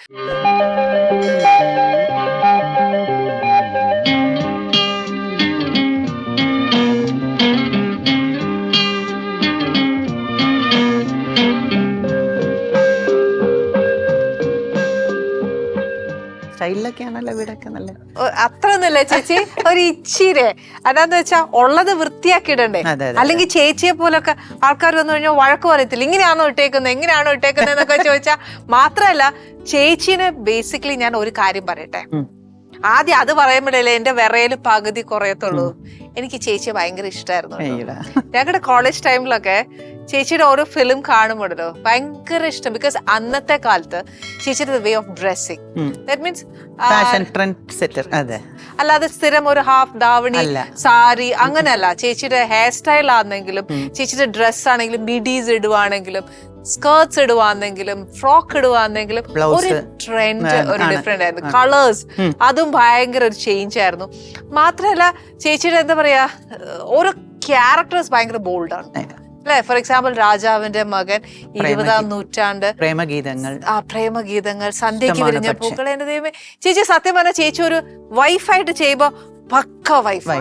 അത്രയൊന്നുമില്ല ചേച്ചി, ഒരു ഇച്ചിരി അതാന്ന് വെച്ചാ ഉള്ളത് വൃത്തിയാക്കി ഇടണ്ടേ. അല്ലെങ്കിൽ ചേച്ചിയെ പോലൊക്കെ ആൾക്കാർ വന്നു കഴിഞ്ഞാൽ വഴക്ക് പറയത്തില്ല, ഇങ്ങനെയാണോ ഇട്ടേക്കുന്നത് എങ്ങനെയാണോ ഇട്ടേക്കുന്നത് എന്നൊക്കെ ചോദിച്ചാൽ. മാത്രല്ല ചേച്ചീനെ ബേസിക്കലി ഞാൻ ഒരു കാര്യം പറയട്ടെ, ആദ്യം അത് പറയുമ്പോഴല്ലേ എന്റെ വിറയില് പകുതി കുറയത്തുള്ളൂ. എനിക്ക് ചേച്ചിയെ ഭയങ്കര ഇഷ്ടമായിരുന്നു. ഞങ്ങളുടെ കോളേജ് ടൈമിലൊക്കെ ചേച്ചിയുടെ ഓരോ ഫിലിം കാണുമ്പോഴല്ലോ ഭയങ്കര ഇഷ്ടം. ബിക്കോസ് അന്നത്തെ കാലത്ത് ചേച്ചിയുടെ way of dressing, that means അല്ലാതെ സ്ഥിരം ഒരു ഹാഫ് ദാവണി സാരി അങ്ങനെയല്ല. ചേച്ചിയുടെ ഹെയർ സ്റ്റൈൽ ആണെങ്കിലും ചേച്ചിയുടെ ഡ്രസ് ആണെങ്കിലും മിഡീസ് ഇടുവാണെങ്കിലും സ്കേർട്സ് ഇടുവാണെങ്കിലും ഫ്രോക്ക് ഇടുവാണെങ്കിലും ഒരു ട്രെൻഡ്, ഒരു ഡിഫറെന്റ് ആയിരുന്നു. കളേഴ്സ് അതും ഭയങ്കര ഒരു ചേഞ്ച് ആയിരുന്നു. മാത്രമല്ല ചേച്ചിയുടെ എന്താ പറയാ ഓരോ ക്യാരക്ടേഴ്സ് ഭയങ്കര ബോൾഡാണ് അല്ലെ. ഫോർ എക്സാമ്പിൾ രാജാവിന്റെ മകൻ, 20-ാം നൂറ്റാണ്ട്, പ്രേമഗീതങ്ങൾ, സന്ധ്യയ്ക്ക് വിരിഞ്ഞ പൂക്കൾ. എന്റെ ദൈവമേ, ചേച്ചി സത്യം പറഞ്ഞ ചേച്ചി ഒരു വൈഫായിട്ട് ചെയ്യുമ്പോ പക്ക വൈഫ്,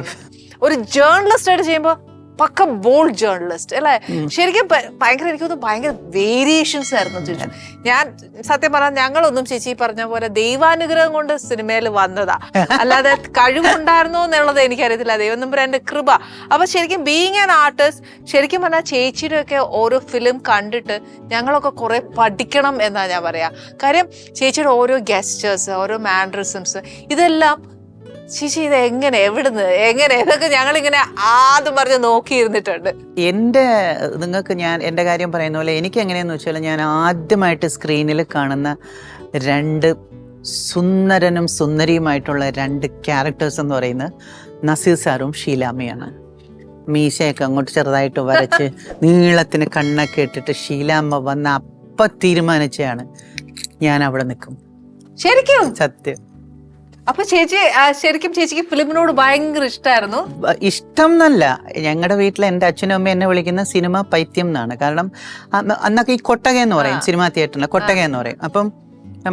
ഒരു ജേർണലിസ്റ്റ് ആയിട്ട് ചെയ്യുമ്പോ പക്ക ബോൾഡ് ജേർണലിസ്റ്റ് അല്ലെ. ശരിക്കും ഭയങ്കര എനിക്കൊന്നും ഭയങ്കര വേരിയേഷൻസ് ആയിരുന്നു ചേച്ചി. ഞാൻ സത്യം പറഞ്ഞാൽ ഞങ്ങളൊന്നും ചേച്ചി പറഞ്ഞ പോലെ ദൈവാനുഗ്രഹം കൊണ്ട് സിനിമയിൽ വന്നതാ, അല്ലാതെ കഴിവുണ്ടായിരുന്നോ എന്നുള്ളത് എനിക്കറിയത്തില്ല. ദൈവം നമ്പുരാന്റെ കൃപ. അപ്പൊ ശരിക്കും ബീയിങ് ആൻ ആർട്ടിസ്റ്റ്, ശരിക്കും പറഞ്ഞാൽ ചേച്ചിയുടെ ഒക്കെ ഓരോ ഫിലിം കണ്ടിട്ട് ഞങ്ങളൊക്കെ കുറെ പഠിക്കണം എന്നാ ഞാൻ പറയാ. കാര്യം ചേച്ചിയുടെ ഓരോ ഗെസ്റ്റേഴ്സ്, ഓരോ മാനറിസംസ്, ഇതെല്ലാം ചേച്ചി ഇത് എങ്ങനെ, എവിടുന്ന്, എങ്ങനെ, ഇതൊക്കെ ഞങ്ങളിങ്ങനെ ആദ്യം പറഞ്ഞ് നോക്കിയിരുന്നിട്ടുണ്ട്. നിങ്ങൾക്ക് ഞാൻ എൻ്റെ കാര്യം പറയുന്ന പോലെ എനിക്ക് എങ്ങനെയാന്ന് വെച്ചാൽ, ഞാൻ ആദ്യമായിട്ട് സ്ക്രീനിൽ കാണുന്ന രണ്ട് സുന്ദരനും സുന്ദരിയുമായിട്ടുള്ള രണ്ട് ക്യാരക്ടേഴ്സ് എന്ന് പറയുന്നത് നസീർ സാറും ഷീലാമ്മയാണ്. മീശയൊക്കെ അങ്ങോട്ട് ചെറുതായിട്ട് വരച്ച് നീളത്തിന് കണ്ണൊക്കെ ഇട്ടിട്ട് ഷീലാമ്മ വന്ന അപ്പം തീരുമാനിച്ചാണ് ഞാൻ അവിടെ നിൽക്കും. ശരിക്കും സത്യം. അപ്പൊ ചേച്ചി ശരിക്കും ചേച്ചിക്ക് ഫിലിമിനോട് ഭയങ്കര ഇഷ്ടമായിരുന്നു? ഇഷ്ടം എന്നല്ല, ഞങ്ങളുടെ വീട്ടിൽ എൻ്റെ അച്ഛനും അമ്മയും എന്നെ വിളിക്കുന്ന സിനിമ പൈത്യം എന്നാണ്. കാരണം അന്നൊക്കെ ഈ കൊട്ടക എന്ന് പറയും, സിനിമാ തിയേറ്ററിന് കൊട്ടക എന്ന് പറയും. അപ്പം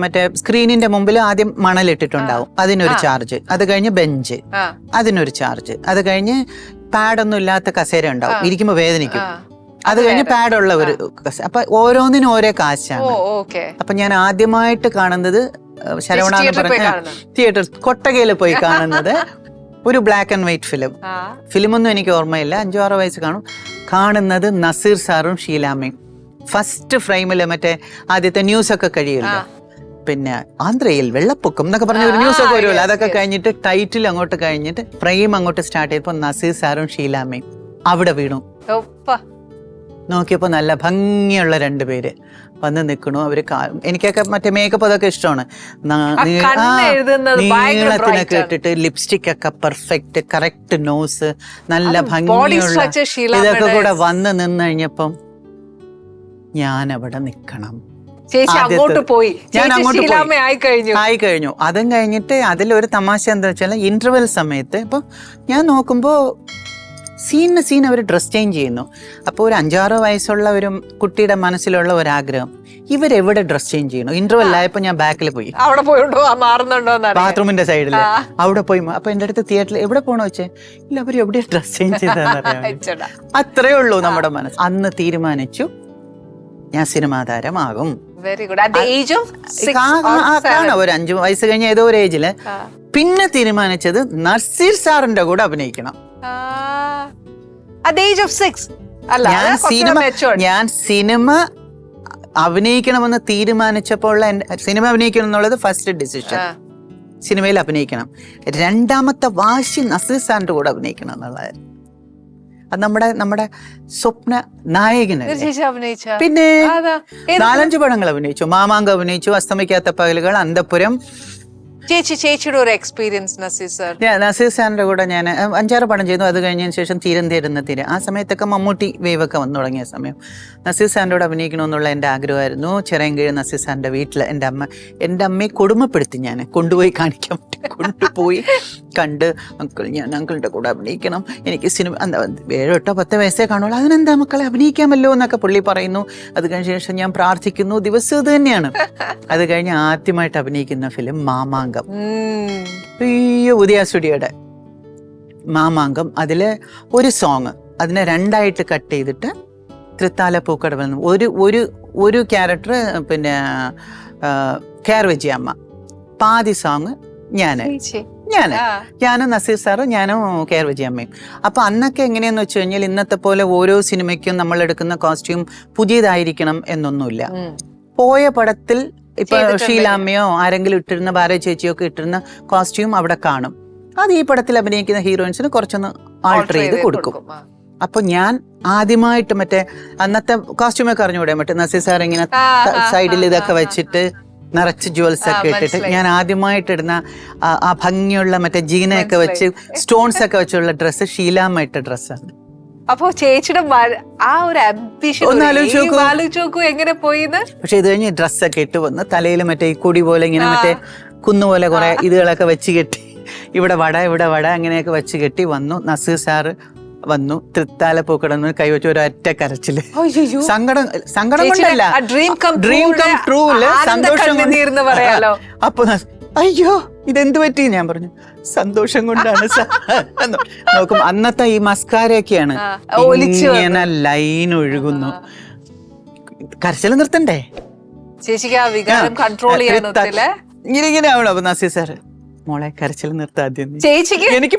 മറ്റേ സ്ക്രീനിന്റെ മുമ്പിൽ ആദ്യം മണലിട്ടിട്ടുണ്ടാവും, അതിനൊരു ചാർജ്. അത് കഴിഞ്ഞ് ബെഞ്ച്, അതിനൊരു ചാർജ്. അത് കഴിഞ്ഞ് പാഡൊന്നും ഇല്ലാത്ത കസേര ഉണ്ടാവും, ഇരിക്കുമ്പോ വേദനിക്കും. അത് കഴിഞ്ഞ് പാഡുള്ള ഒരു കസേര. അപ്പൊ ഓരോന്നിനും ഓരോ കാശാണ്. അപ്പൊ ഞാൻ ആദ്യമായിട്ട് കാണുന്നത് ശരവണ എന്ന് പറഞ്ഞ തിയേറ്റർ കൊട്ടകയിൽ പോയി കാണുന്നത് ഒരു ബ്ലാക്ക് ആൻഡ് വൈറ്റ് ഫിലിമൊന്നും എനിക്ക് ഓർമ്മയില്ല, 5-6 വയസ്സ് കാണുന്നത് നസീർ സാറും ഷീലാമ്മയും. ഫസ്റ്റ് ഫ്രെയിമില് മറ്റേ ആദ്യത്തെ ന്യൂസ് ഒക്കെ കഴിയുമല്ലോ, പിന്നെ ആന്ധ്രയിൽ വെള്ളപ്പൊക്കം എന്നൊക്കെ പറഞ്ഞ ഒരു ന്യൂസ് ഒക്കെ വരുമല്ലോ. അതൊക്കെ കഴിഞ്ഞിട്ട് ടൈറ്റിൽ അങ്ങോട്ട് കഴിഞ്ഞിട്ട് ഫ്രെയിം അങ്ങോട്ട് സ്റ്റാർട്ട് ചെയ്തപ്പോ നസീർ സാറും ഷീലാമ്മയും അവിടെ വീണു. നോക്കിയപ്പോ നല്ല ഭംഗിയുള്ള രണ്ടുപേര് വന്ന് നിൽക്കണു. അവര് എനിക്കൊക്കെ മറ്റേ മേക്കപ്പ് അതൊക്കെ ഇഷ്ടമാണ്. നീളത്തിനൊക്കെ ഇട്ടിട്ട് ലിപ്സ്റ്റിക് ഒക്കെ പെർഫെക്റ്റ്, കറക്റ്റ് നോസ്, നല്ല ഭംഗിയുള്ള ഇതൊക്കെ കൂടെ വന്ന് നിന്ന് കഴിഞ്ഞപ്പം ഞാൻ അവിടെ നിക്കണം. ഞാൻ അങ്ങോട്ട് ആയി കഴിഞ്ഞു. അതും കഴിഞ്ഞിട്ട് അതിലൊരു തമാശ എന്താ വെച്ചാൽ ഇന്റർവെൽ സമയത്ത് ഇപ്പൊ ഞാൻ നോക്കുമ്പോ സീൻ അവർ ഡ്രസ് ചേഞ്ച് ചെയ്യുന്നു. അപ്പോൾ ഒരു 5-6 വയസ്സുള്ള ഒരു കുട്ടിയുടെ മനസ്സിലുള്ള ഒരാഗ്രഹം, ഇവരെവിടെ ഡ്രസ് ചേഞ്ച് ചെയ്യണു. ഇന്റർവെൽ ആയപ്പോ ഞാൻ ബാക്കിൽ പോയി, അവിടെ പോയിട്ടോ മാറുന്നുണ്ടോ ബാത്റൂമിന്റെ സൈഡിൽ അവിടെ പോയി. അപ്പൊ എന്റെ അടുത്ത് തിയേറ്ററിൽ എവിടെ പോണോ വെച്ചേ, ഇല്ല അവർ എവിടെ ഡ്രസ് ചേഞ്ച് ചെയ്തെന്നറിയാം. അത്രേ ഉള്ളൂ നമ്മുടെ മനസ്സ്. അന്ന് തീരുമാനിച്ചു ഞാൻ സിനിമാ താരമാകും. Very good. At the age of 6 ഒരു 5 വയസ്സ് കഴിഞ്ഞ ഏതോ ഒരു ഏജില്. പിന്നെ തീരുമാനിച്ചത് നസീർ സാറിന്റെ കൂടെ അഭിനയിക്കണം. ഞാൻ സിനിമ അഭിനയിക്കണമെന്ന് തീരുമാനിച്ചപ്പോൾ സിനിമ അഭിനയിക്കണം എന്നുള്ളത് ഫസ്റ്റ് ഡിസിഷൻ. സിനിമയിൽ അഭിനയിക്കണം. രണ്ടാമത്തെ വാശി നസീർ സാറിന്റെ കൂടെ അഭിനയിക്കണം എന്നുള്ളതായിരുന്നു. അത് നമ്മുടെ സ്വപ്ന നായകന്. പിന്നെ 4-5 പടങ്ങൾ അഭിനയിച്ചു. മാമാങ്കം അഭിനയിച്ചു, അസ്തമിക്കാത്ത പകലുകൾ, അന്തപുരം. ചേച്ചിയുടെ ഒരു എക്സ്പീരിയൻസ് നസീർ സാറിന്റെ കൂടെ ഞാൻ 5-6 പടം ചെയ്തു. അത് കഴിഞ്ഞതിന് ശേഷം തീര ആ സമയത്തൊക്കെ മമ്മൂട്ടി വേവ് ഒക്കെ വന്നു തുടങ്ങിയ സമയം നസീർ സാറിന്റെ കൂടെ അഭിനയിക്കണമെന്നുള്ള എൻ്റെ ആഗ്രഹമായിരുന്നു. ചിറയൻകീഴ് നസീർ സാറിന്റെ വീട്ടിൽ എൻ്റെ അമ്മയെ കൊടുമപ്പെടുത്തി ഞാൻ കൊണ്ടുപോയി കാണിക്കാൻ പറ്റും. കൊണ്ടുപോയി കണ്ട്, അങ്കിൾ ഞാൻ അങ്കിളിന്റെ കൂടെ അഭിനയിക്കണം, എനിക്ക് സിനിമ 7-8-10 വയസ്സേ കാണുള്ളൂ, അതിനെന്താ മക്കളെ അഭിനയിക്കാമല്ലോ എന്നൊക്കെ പുള്ളി പറയുന്നു. അത് കഴിഞ്ഞ ശേഷം ഞാൻ പ്രാർത്ഥിക്കുന്നു. ദിവസം ഇത് തന്നെയാണ്. അത് കഴിഞ്ഞ് ആദ്യമായിട്ട് അഭിനയിക്കുന്ന ഫിലിം മാമാങ്കം. ഉദയ സ്റ്റുഡിയോയുടെ മാമാങ്കം. അതില് ഒരു സോങ് അതിനെ 2ആയിട്ട് കട്ട് ചെയ്തിട്ട് തൃത്താല പൂക്കട ഒരു ക്യാരക്ടർ, പിന്നെ കെയർ വിജയമ്മ, പാതി സോങ് ഞാനും നസീർ സാറും ഞാനും കെയർ വിജയമ്മയും. അപ്പൊ അന്നൊക്കെ എങ്ങനെയാന്ന് വെച്ച് കഴിഞ്ഞാൽ ഇന്നത്തെ പോലെ ഓരോ സിനിമയ്ക്കും നമ്മൾ എടുക്കുന്ന കോസ്റ്റ്യൂം പുതിയതായിരിക്കണം എന്നൊന്നുമില്ല. പോയ പടത്തിൽ ഇപ്പൊ ഷീലാമ്മയോ ആരെങ്കിലും ഇട്ടിരുന്ന ഭാര്യ ചേച്ചിയോ ഒക്കെ ഇട്ടിരുന്ന കോസ്റ്റ്യൂം അവിടെ കാണും. അത് ഈ പടത്തിൽ അഭിനയിക്കുന്ന ഹീറോയിൻസിന് കുറച്ചൊന്ന് ആൾട്ടർ ചെയ്ത് കൊടുക്കും. അപ്പൊ ഞാൻ ആദ്യമായിട്ട് മറ്റേ അന്നത്തെ കോസ്റ്റ്യൂമൊക്കെ അറിഞ്ഞുകൂടെ, മറ്റേ നസീർ സാർ ഇങ്ങനെ സൈഡിൽ ഇതൊക്കെ വെച്ചിട്ട് നിറച്ച് ജുവൽസ് ഒക്കെ ഇട്ടിട്ട് ഞാൻ ആദ്യമായിട്ട് ഇടുന്ന ആ ഭംഗിയുള്ള മറ്റേ ജീനയൊക്കെ വെച്ച് സ്റ്റോൺസ് ഒക്കെ വെച്ചുള്ള ഡ്രസ്സ് ഷീലാമ്മ ഇട്ട ഡ്രസ്സാണ്. അപ്പൊ ചേച്ചിയുടെ ആ ഒരു ആംബിഷൻ ഒന്ന് ആലോചിച്ചു എങ്ങനെ പോയിന്ന്. പക്ഷെ ഇത് കഴിഞ്ഞ് ഡ്രസ്സൊക്കെ ഇട്ട് വന്ന് തലയിൽ മറ്റേ ഈ കൊടി പോലെ ഇങ്ങനെ മറ്റേ കുന്നുപോലെ കുറെ ഇതുകളൊക്കെ വെച്ച് കെട്ടി, ഇവിടെ വട അങ്ങനെയൊക്കെ വെച്ച് കെട്ടി വന്നു. നസീർ സാറ് വന്നു. തൃത്താല പൂക്കടന്ന് കൈവച്ച് ഒരൊറ്റ കരച്ചില്. സങ്കടം കൊണ്ടല്ല, ഡ്രീം കം ട്രൂല് സന്തോഷം പറയാലോ. അപ്പൊ അയ്യോ ഇതെന്ത് പറ്റി, ഞാൻ പറഞ്ഞു സന്തോഷം കൊണ്ടാണ് നോക്കും. അന്നത്തെ ഈ മസ്കാരയൊക്കെയാണ് ഇങ്ങനെ ലൈൻ ഒഴുകുന്നു. കരച്ചിൽ നിർത്തണ്ടേ ചേച്ചിക്ക് ആ വികാരം കൺട്രോൾ ചെയ്യാൻ ഇങ്ങനെ ആവണം. അപ്പൊ നസീർ സാറ് മോളെ കരച്ചിൽ നിർത്താദ്യം, എനിക്ക്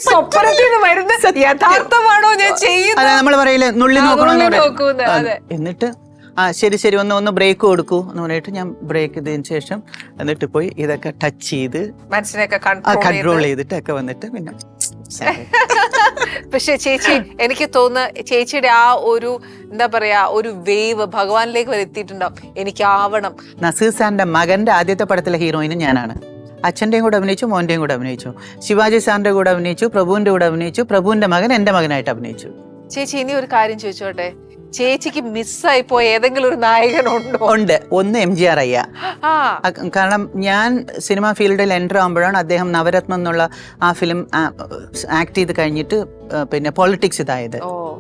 യഥാർത്ഥമാണോ ഞാൻ ചെയ്യുന്നത്, നമ്മൾ പറയില്ലേ നുള്ളി നോക്കണം. എന്നിട്ട് ശരി ഒന്ന് ബ്രേക്ക് കൊടുക്കൂ എന്ന് പറഞ്ഞിട്ട് ഞാൻ ബ്രേക്ക് ചെയ്തതിന് ശേഷം എന്നിട്ട് പോയി ഇതൊക്കെ ടച്ച് ചെയ്ത് മനസ്സിനൊക്കെ കൺട്രോൾ ചെയ്തിട്ടൊക്കെ വന്നിട്ട് പിന്നെ. പക്ഷെ ചേച്ചി എനിക്ക് തോന്നുന്നു ചേച്ചിയുടെ ആ ഒരു എന്താ പറയാ ഒരു വേവ് ഭഗവാനിലേക്ക് വരെ എത്തിയിട്ടുണ്ടാവും. എനിക്കാവണം. നസീർ സാറിന്റെ മകന്റെ ആദ്യത്തെ പടത്തിലെ ഹീറോയിനും ഞാനാണ്. അച്ഛൻ്റെയും കൂടെ അഭിനയിച്ചു, മോൻ്റെയും കൂടെ അഭിനയിച്ചു, ശിവാജി സാറിന്റെ കൂടെ അഭിനയിച്ചു, പ്രഭുവിന്റെ കൂടെ അഭിനയിച്ചു, പ്രഭുവിന്റെ മകൻ എന്റെ മകനായിട്ട് അഭിനയിച്ചു. ചേച്ചി ഇനി ഒരു കാര്യം ചോദിച്ചോട്ടെ, ചേച്ചിക്ക് മിസ്സായി പോയ ഏതെങ്കിലും ഒരു നായകനുണ്ടോ? ഉണ്ട്. ഒന്ന് MGR അയ്യ. കാരണം ഞാൻ സിനിമ ഫീൽഡിൽ എൻ്റർ ആകുമ്പോഴാണ് അദ്ദേഹം നവരത്നം എന്നുള്ള ആ ഫിലിം ആക്ട് ചെയ്ത് കഴിഞ്ഞിട്ട് പിന്നെ പൊളിറ്റിക്സ് ഇതായത്.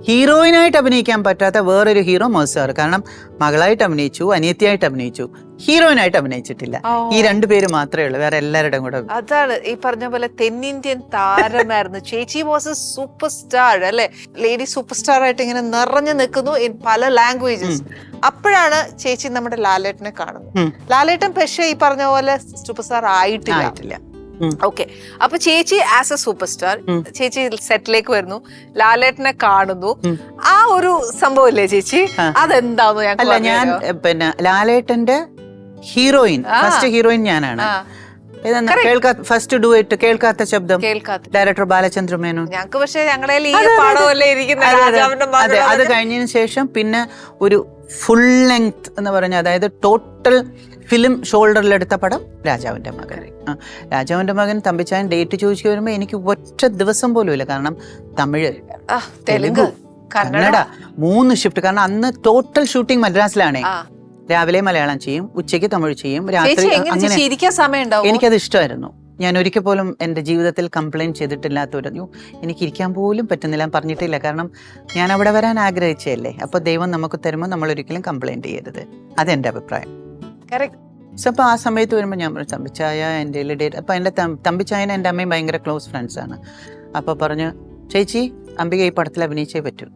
ഹീറോയിനായിട്ട് അഭിനയിക്കാൻ പറ്റാത്ത വേറൊരു ഹീറോ മോസാർ. കാരണം മകളായിട്ട് അഭിനയിച്ചു, അനിയത്തിയായിട്ട് അഭിനയിച്ചു, ഹീറോയിനായിട്ട് അഭിനയിച്ചിട്ടില്ല. ഈ 2 പേര് മാത്രമേ ഉള്ളൂ, വേറെ എല്ലാവരുടെയും കൂടെ. അതാണ് ഈ പറഞ്ഞ പോലെ തെന്നിന്ത്യൻ താരമായിരുന്നു ചേച്ചി. വാസ് എ സൂപ്പർ സ്റ്റാർ അല്ലെ, ലേഡി സൂപ്പർ സ്റ്റാർ ആയിട്ട് ഇങ്ങനെ നിറഞ്ഞു നിൽക്കുന്നു ഇൻ പല ലാംഗ്വേജസ്. അപ്പോഴാണ് ചേച്ചി നമ്മുടെ ലാലേട്ടനെ കാണുന്നത്. ലാലേട്ടൻ പക്ഷേ ഈ പറഞ്ഞ പോലെ സൂപ്പർ സ്റ്റാർ ആയിട്ടില്ല. ഓക്കെ, അപ്പൊ ചേച്ചി ആസ് എ സൂപ്പർ സ്റ്റാർ ചേച്ചി സെറ്റിലേക്ക് വരുന്നു, ലാലേട്ടനെ കാണുന്നു. ആ ഒരു സംഭവം ഇല്ലേ ചേച്ചി, അതെന്താന്ന് ഞാൻ പിന്നെ ലാലേട്ടന്റെ ഹീറോയിൻ, ഫസ്റ്റ് ഹീറോയിൻ ഞാനാണ്. ഫസ്റ്റ് ഡുവറ്റ് കേൾക്കാത്ത ശബ്ദം, ഡയറക്ടർ ബാലചന്ദ്ര മേനോൻ. ഞങ്ങൾക്ക് പക്ഷേ ഞങ്ങളുടെ ഈ പാടമല്ലേ ഇരിക്കുന്നത്. അതെ, അത് കഴിഞ്ഞതിന് ശേഷം പിന്നെ ഒരു ഫുൾ ലെങ്ത് എന്ന് പറഞ്ഞ, അതായത് ടോട്ടൽ ഫിലിം ഷോൾഡറിലെടുത്ത പടം രാജാവിന്റെ മകൻ. രാജാവിന്റെ മകൻ തമ്പിച്ചായൻ ഡേറ്റ് ചോദിച്ചു വരുമ്പോ എനിക്ക് ഒറ്റ ദിവസം പോലും ഇല്ല. കാരണം തമിഴ്, തെലുങ്ക്, കന്നഡ 3 ഷിഫ്റ്റ്. കാരണം അന്ന് ടോട്ടൽ ഷൂട്ടിംഗ് മദ്രാസിലാണേ. രാവിലെ മലയാളം ചെയ്യും, ഉച്ചയ്ക്ക് തമിഴ് ചെയ്യും, രാത്രി. അങ്ങനെ എനിക്കത് ഇഷ്ടമായിരുന്നു. ഞാൻ ഒരിക്കൽ പോലും എൻ്റെ ജീവിതത്തിൽ കംപ്ലൈൻറ്റ് ചെയ്തിട്ടില്ലാത്തൊരു, എനിക്ക് ഇരിക്കാൻ പോലും പറ്റുന്നില്ല, പറഞ്ഞിട്ടില്ല. കാരണം ഞാൻ അവിടെ വരാൻ ആഗ്രഹിച്ചതല്ലേ. അപ്പോൾ ദൈവം നമുക്ക് തരുമ്പോൾ നമ്മൾ ഒരിക്കലും കംപ്ലൈൻറ്റ് ചെയ്യരുത്. അതെൻ്റെ അഭിപ്രായം. സോ അപ്പോൾ ആ സമയത്ത് വരുമ്പോൾ ഞാൻ പറഞ്ഞു തമ്പിച്ചായ എൻ്റെ ഡേറ്റ്. അപ്പോൾ എൻ്റെ തമ്പിച്ചായനെ എൻ്റെ അമ്മയും ഭയങ്കര ക്ലോസ് ഫ്രണ്ട്സാണ്. അപ്പോൾ പറഞ്ഞു, ചേച്ചി അംബിക ഈ പടത്തിൽ അഭിനയിച്ചേ പറ്റൂ.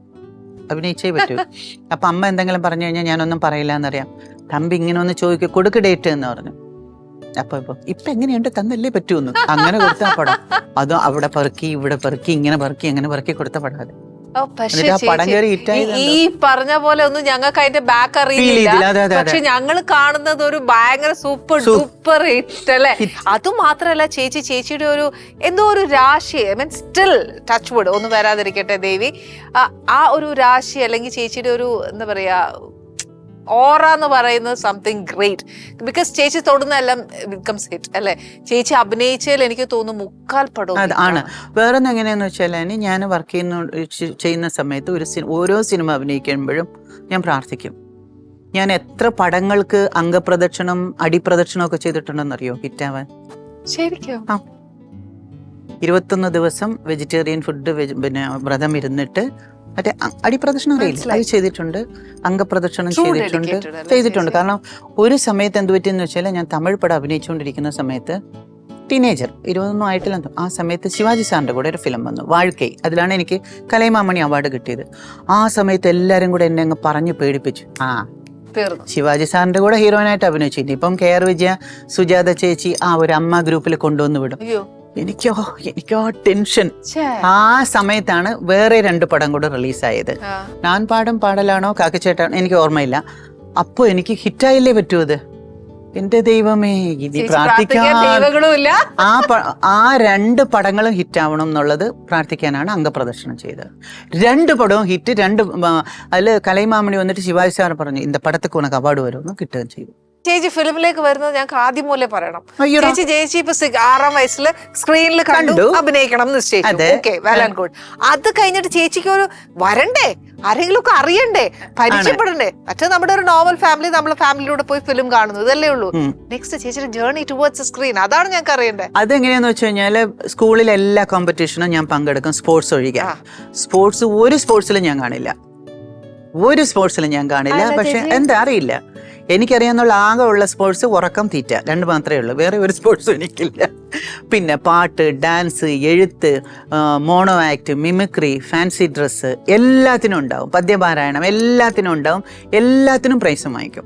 അപ്പം അമ്മ എന്തെങ്കിലും പറഞ്ഞു കഴിഞ്ഞാൽ ഞാനൊന്നും പറയില്ല എന്നറിയാം. തമ്പി ഇങ്ങനെ ഒന്ന് ചോദിക്കും, കൊടുക്ക് ഡേറ്റ് എന്ന് പറഞ്ഞു. അപ്പൊ ഇപ്പൊ എങ്ങനെയുണ്ട്, തന്നല്ലേ പറ്റൂന്ന്. അങ്ങനെ കൊടുത്ത പടം. അത് അവിടെ പെറുക്കി ഇവിടെ പെറുക്കി ഇങ്ങനെ പെറുക്കി അങ്ങനെ പെറുക്കി കൊടുത്ത പടം. അത് ഈ പറഞ്ഞ പോലെ ഒന്നും ഞങ്ങൾക്ക് അതിന്റെ ബാക്ക് അറിയില്ല. പക്ഷെ ഞങ്ങൾ കാണുന്നത് ഒരു ഭയങ്കര സൂപ്പർ ഡൂപ്പർ ഹിറ്റ് അല്ലെ. അത് മാത്രല്ല ചേച്ചിയുടെ ഒരു എന്തോ ഒരു രാശി, I mean still touch wood ഒന്നും വരാതിരിക്കട്ടെ ദേവി, ആ ഒരു രാശി അല്ലെങ്കിൽ ചേച്ചിയുടെ ഒരു എന്താ പറയാ ഓറ എന്ന് പറയുന്നത് സംതിങ് ഗ്രേറ്റ്. ബിക്കോസ് ചേച്ചി തൊടുന്നെല്ലാം ബിക്കംസ് ഹിറ്റ് അല്ലെ. ചേച്ചി അഭിനയിച്ചതിൽ എനിക്ക് തോന്നുന്നു 3/4 പടം ആണ്. വേറെ എങ്ങനെയാന്ന് വെച്ചാൽ ഞാൻ വർക്ക് ചെയ്യുന്ന സമയത്ത് ഓരോ സിനിമ അഭിനയിക്കുമ്പോഴും ഞാൻ പ്രാർത്ഥിക്കും. ഞാൻ എത്ര പടങ്ങൾക്ക് അംഗപ്രദക്ഷിണം അടിപ്രദക്ഷിണം ഒക്കെ ചെയ്തിട്ടുണ്ടെന്നറിയോ ഹിറ്റാവാൻ? ശരിക്കും 21 ദിവസം വെജിറ്റേറിയൻ ഫുഡ് പിന്നെ വ്രതം ഇരുന്നിട്ട് മറ്റേ അടിപ്രദക്ഷിണം അറിയില്ല, അത് ചെയ്തിട്ടുണ്ട്. അംഗപ്രദക്ഷിണം ചെയ്തിട്ടുണ്ട്. കാരണം ഒരു സമയത്ത് എന്ത് പറ്റിയെന്ന് വെച്ചാൽ ഞാൻ തമിഴ് പടം അഭിനയിച്ചുകൊണ്ടിരിക്കുന്ന സമയത്ത് ടീനേജർ 21 ആയിട്ടില്ല, ആ സമയത്ത് ശിവാജി സാറിന്റെ കൂടെ ഒരു ഫിലിം വന്നു, വാഴ്ക്കൈ. അതിലാണ് എനിക്ക് കലൈമാമണി അവാർഡ് കിട്ടിയത്. ആ സമയത്ത് എല്ലാരും കൂടെ എന്നെ അങ്ങ് പറഞ്ഞു പേടിപ്പിച്ചു. ശിവാജി സാറിന്റെ കൂടെ ഹീറോയിനായിട്ട് അഭിനയിച്ചു. ഇനിയിപ്പം KR വിജയ, സുജാത ചേച്ചി ആ ഒരു അമ്മ ഗ്രൂപ്പിൽ കൊണ്ടുവന്ന് വിടും. എനിക്കോ ടെൻഷൻ. ആ സമയത്താണ് വേറെ 2 പടം കൂടെ റിലീസായത്. ഞാൻ പാടും പാടലാണോ കാക്കച്ചേട്ടാണോ എനിക്ക് ഓർമ്മയില്ല. അപ്പൊ എനിക്ക് ഹിറ്റായില്ലേ പറ്റൂ. അത് എന്റെ ദൈവമേ, ഇത് പ്രാർത്ഥിക്കാൻ ആ 2 പടങ്ങളും ഹിറ്റാവണം എന്നുള്ളത് പ്രാർത്ഥിക്കാനാണ് അംഗപ്രദർശനം ചെയ്തത്. 2 പടവും ഹിറ്റ്. അതില് കലൈമാമണി വന്നിട്ട് ശിവാജി സാർ പറഞ്ഞു இந்த പടத்துக்கு ഉനക്ക് അവാർഡ് വരുമെന്ന് കിട്ടുകയും ചെയ്തു. ചേച്ചി ഫിലിമിലേക്ക് വരുന്നത് ഞങ്ങൾക്ക് ആദ്യം മൂലേ പറയണം. ചേച്ചി ഇപ്പൊ 6-ാം വയസ്സിൽ സ്ക്രീനിൽ കണ്ടു അഭിനയിക്കണം നിശ്ചയിച്ചു. Okay, well and good. അത് കഴിഞ്ഞിട്ട് ചേച്ചിക്ക് ഒരു വരണ്ടേ, ആരെങ്കിലും ഒക്കെ അറിയണ്ടേ, പരിചയപ്പെടണ്ടേ. മറ്റേ നമ്മുടെ ഒരു നോർമൽ ഫാമിലി, നമ്മളെ ഫാമിലിയിലൂടെ പോയി ഫിലിം കാണുന്നു, ഇതല്ലേ ഉള്ളൂ. നെക്സ്റ്റ് ചേച്ചിയുടെ ജേർണി ടുവേർഡ്സ് സ്ക്രീൻ, അതാണ് ഞങ്ങൾക്ക് അറിയണ്ടേ. അതെങ്ങനെയാന്ന് വെച്ച് കഴിഞ്ഞാല് സ്കൂളിലെ എല്ലാ കോമ്പറ്റീഷനും ഞാൻ പങ്കെടുക്കും, സ്പോർട്സ് ഒഴികെ. ഒരു സ്പോർട്സിലും ഞാൻ കാണില്ല. പക്ഷെ എന്താ അറിയില്ല, എനിക്കറിയാന്നുള്ള ആകെ ഉള്ള സ്പോർട്സ് ഉറക്കം, തീറ്റ, 2 മാത്രമേ ഉള്ളൂ. വേറെ ഒരു സ്പോർട്സും എനിക്കില്ല. പിന്നെ പാട്ട്, ഡാൻസ്, എഴുത്ത്, mono act, mimicry, fancy dress എല്ലാത്തിനും ഉണ്ടാവും. പദ്യപാരായണം എല്ലാത്തിനും ഉണ്ടാവും. എല്ലാത്തിനും പ്രൈസും വാങ്ങിക്കും.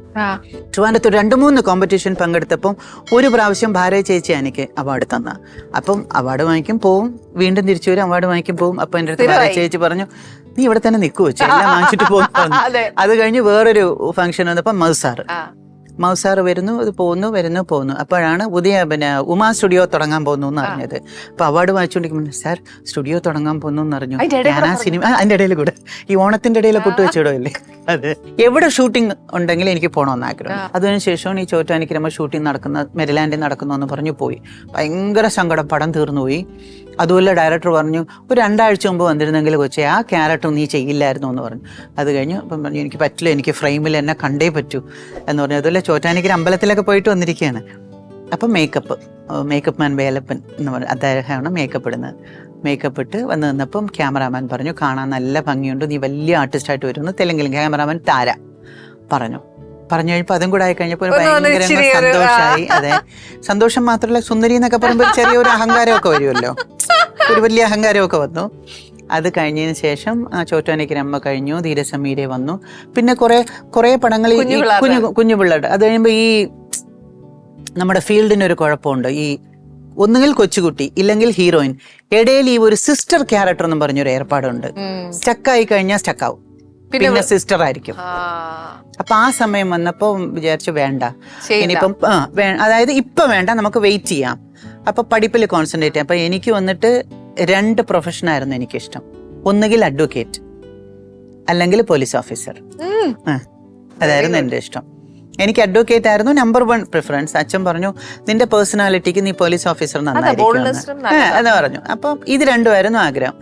ട്രിവാൻഡ്രത്ത് 2-3 കോമ്പറ്റീഷൻ പങ്കെടുത്തപ്പം ഒരു പ്രാവശ്യം ഭാരതി ചേച്ചി എനിക്ക് അവാർഡ് തന്ന. അപ്പം അവാർഡ് വാങ്ങിക്കും, പോവും, വീണ്ടും തിരിച്ചു വരും, അവാർഡ് വാങ്ങിക്കും, പോവും. അപ്പൊ എൻ്റെ അടുത്ത് ഭാരതി ചേച്ചി പറഞ്ഞു, നീ ഇവിടെ തന്നെ നിൽക്കു വെച്ചു, എല്ലാം വാങ്ങിച്ചിട്ട് പോകുന്നു. അത് കഴിഞ്ഞ് വേറൊരു ഫംഗ്ഷൻ വന്നപ്പോ മൗസാർ വരുന്നു, ഇത് പോകുന്നു. അപ്പോഴാണ് പിന്നെ ഉമാ സ്റ്റുഡിയോ തുടങ്ങാൻ പോകുന്നു എന്ന് അറിഞ്ഞത്. അപ്പൊ അവാർഡ് വാങ്ങിച്ചുകൊണ്ടിരിക്കുമ്പോൾ സാർ സ്റ്റുഡിയോ തുടങ്ങാൻ പോകുന്നു എന്ന് അറിഞ്ഞു. ഞാൻ ആ സിനിമ അതിന്റെ ഇടയിൽ കൂടെ ഈ ഓണത്തിന്റെ ഇടയിൽ പൊട്ടുവെച്ചിടല്ലേ, അതെ, എവിടെ ഷൂട്ടിംഗ് ഉണ്ടെങ്കിൽ എനിക്ക് പോകണമെന്ന് ആഗ്രഹം. അതിനുശേഷമാണ് ഈ ചോറ്റാനിക്കരമ്മ ഷൂട്ടിംഗ് നടക്കുന്ന മെരിലാൻഡിൽ നടക്കുന്നു എന്ന് പറഞ്ഞു പോയി. ഭയങ്കര സങ്കടം, പടം തീർന്നുപോയി. അതുപോലെ ഡയറക്ടർ പറഞ്ഞു, ഒരു 2 ആഴ്ച മുമ്പ് വന്നിരുന്നെങ്കിൽ കൊച്ചേ ആ ക്യാരക്ടർ നീ ചെയ്യില്ലായിരുന്നു എന്ന് പറഞ്ഞു. അത് കഴിഞ്ഞു അപ്പം പറഞ്ഞു, എനിക്ക് പറ്റില്ല, എനിക്ക് ഫ്രെയിമിൽ എന്നെ കണ്ടേ പറ്റൂ എന്ന് പറഞ്ഞു. അതുപോലെ ചോറ്റാനിക്കര അമ്പലത്തിലൊക്കെ പോയിട്ട് വന്നിരിക്കുകയാണ്. അപ്പം മേക്കപ്പ് മാൻ വേലപ്പൻ എന്ന് പറഞ്ഞു, അദ്ദേഹമാണ് മേക്കപ്പ് ഇടുന്നത്. മേക്കപ്പ് ഇട്ട് വന്നപ്പം ക്യാമറാമാൻ പറഞ്ഞു, കാണാൻ നല്ല ഭംഗിയുണ്ട്, നീ വലിയ ആർട്ടിസ്റ്റായിട്ട് വരുമെന്ന്. തെലുങ്കിലും ക്യാമറാമാൻ താര പറഞ്ഞു കഴിഞ്ഞപ്പോൾ അതും കൂടെ ആയി കഴിഞ്ഞപ്പോൾ ഭയങ്കര സന്തോഷമായി. അതെ, സന്തോഷം മാത്രമല്ല, സുന്ദരി എന്നൊക്കെ പറയുമ്പോൾ ചെറിയൊരു അഹങ്കാരമൊക്കെ വരുമല്ലോ, ഒരു വലിയ അഹങ്കാരമൊക്കെ വന്നു. അത് കഴിഞ്ഞതിന് ശേഷം ചോറ്റാനിക്കരമ്മ കഴിഞ്ഞു, ധീരസമീരെ വന്നു. പിന്നെ കുറെ പടങ്ങൾ കുഞ്ഞു പിള്ളേരുടെ. അത് കഴിയുമ്പോൾ ഈ നമ്മുടെ ഫീൽഡിനൊരു കുഴപ്പമുണ്ട്. ഈ ഒന്നുകിൽ കൊച്ചുകുട്ടി ഇല്ലെങ്കിൽ ഹീറോയിൻ, ഇടയിൽ ഈ ഒരു സിസ്റ്റർ ക്യാരക്ടർ എന്നും പറഞ്ഞൊരു ഏർപ്പാടുണ്ട്. സ്റ്റക്കായി കഴിഞ്ഞാൽ സ്റ്റക്കാവും. പിന്നെ സിസ്റ്റർ ആയിരിക്കും. അപ്പൊ ആ സമയം വന്നപ്പോ വിചാരിച്ചു വേണ്ട, ഇനിയിപ്പം അതായത് ഇപ്പൊ വേണ്ട, നമുക്ക് വെയിറ്റ് ചെയ്യാം. അപ്പൊ പഠിപ്പിൽ കോൺസെൻട്രേറ്റ് ചെയ്യാം. അപ്പൊ എനിക്ക് വന്നിട്ട് 2 പ്രൊഫഷനായിരുന്നു എനിക്കിഷ്ടം. ഒന്നുകിൽ അഡ്വക്കേറ്റ് അല്ലെങ്കിൽ പോലീസ് ഓഫീസർ. അതായിരുന്നു എന്റെ ഇഷ്ടം. എനിക്ക് അഡ്വക്കേറ്റ് ആയിരുന്നു നമ്പർ 1 പ്രിഫറൻസ്. അച്ഛൻ പറഞ്ഞു നിന്റെ പേഴ്സണാലിറ്റിക്ക് നീ പോലീസ് ഓഫീസർ നന്നായിരിക്കും എന്ന് പറഞ്ഞു. അപ്പം ഇത് രണ്ടുമായിരുന്നു ആഗ്രഹം.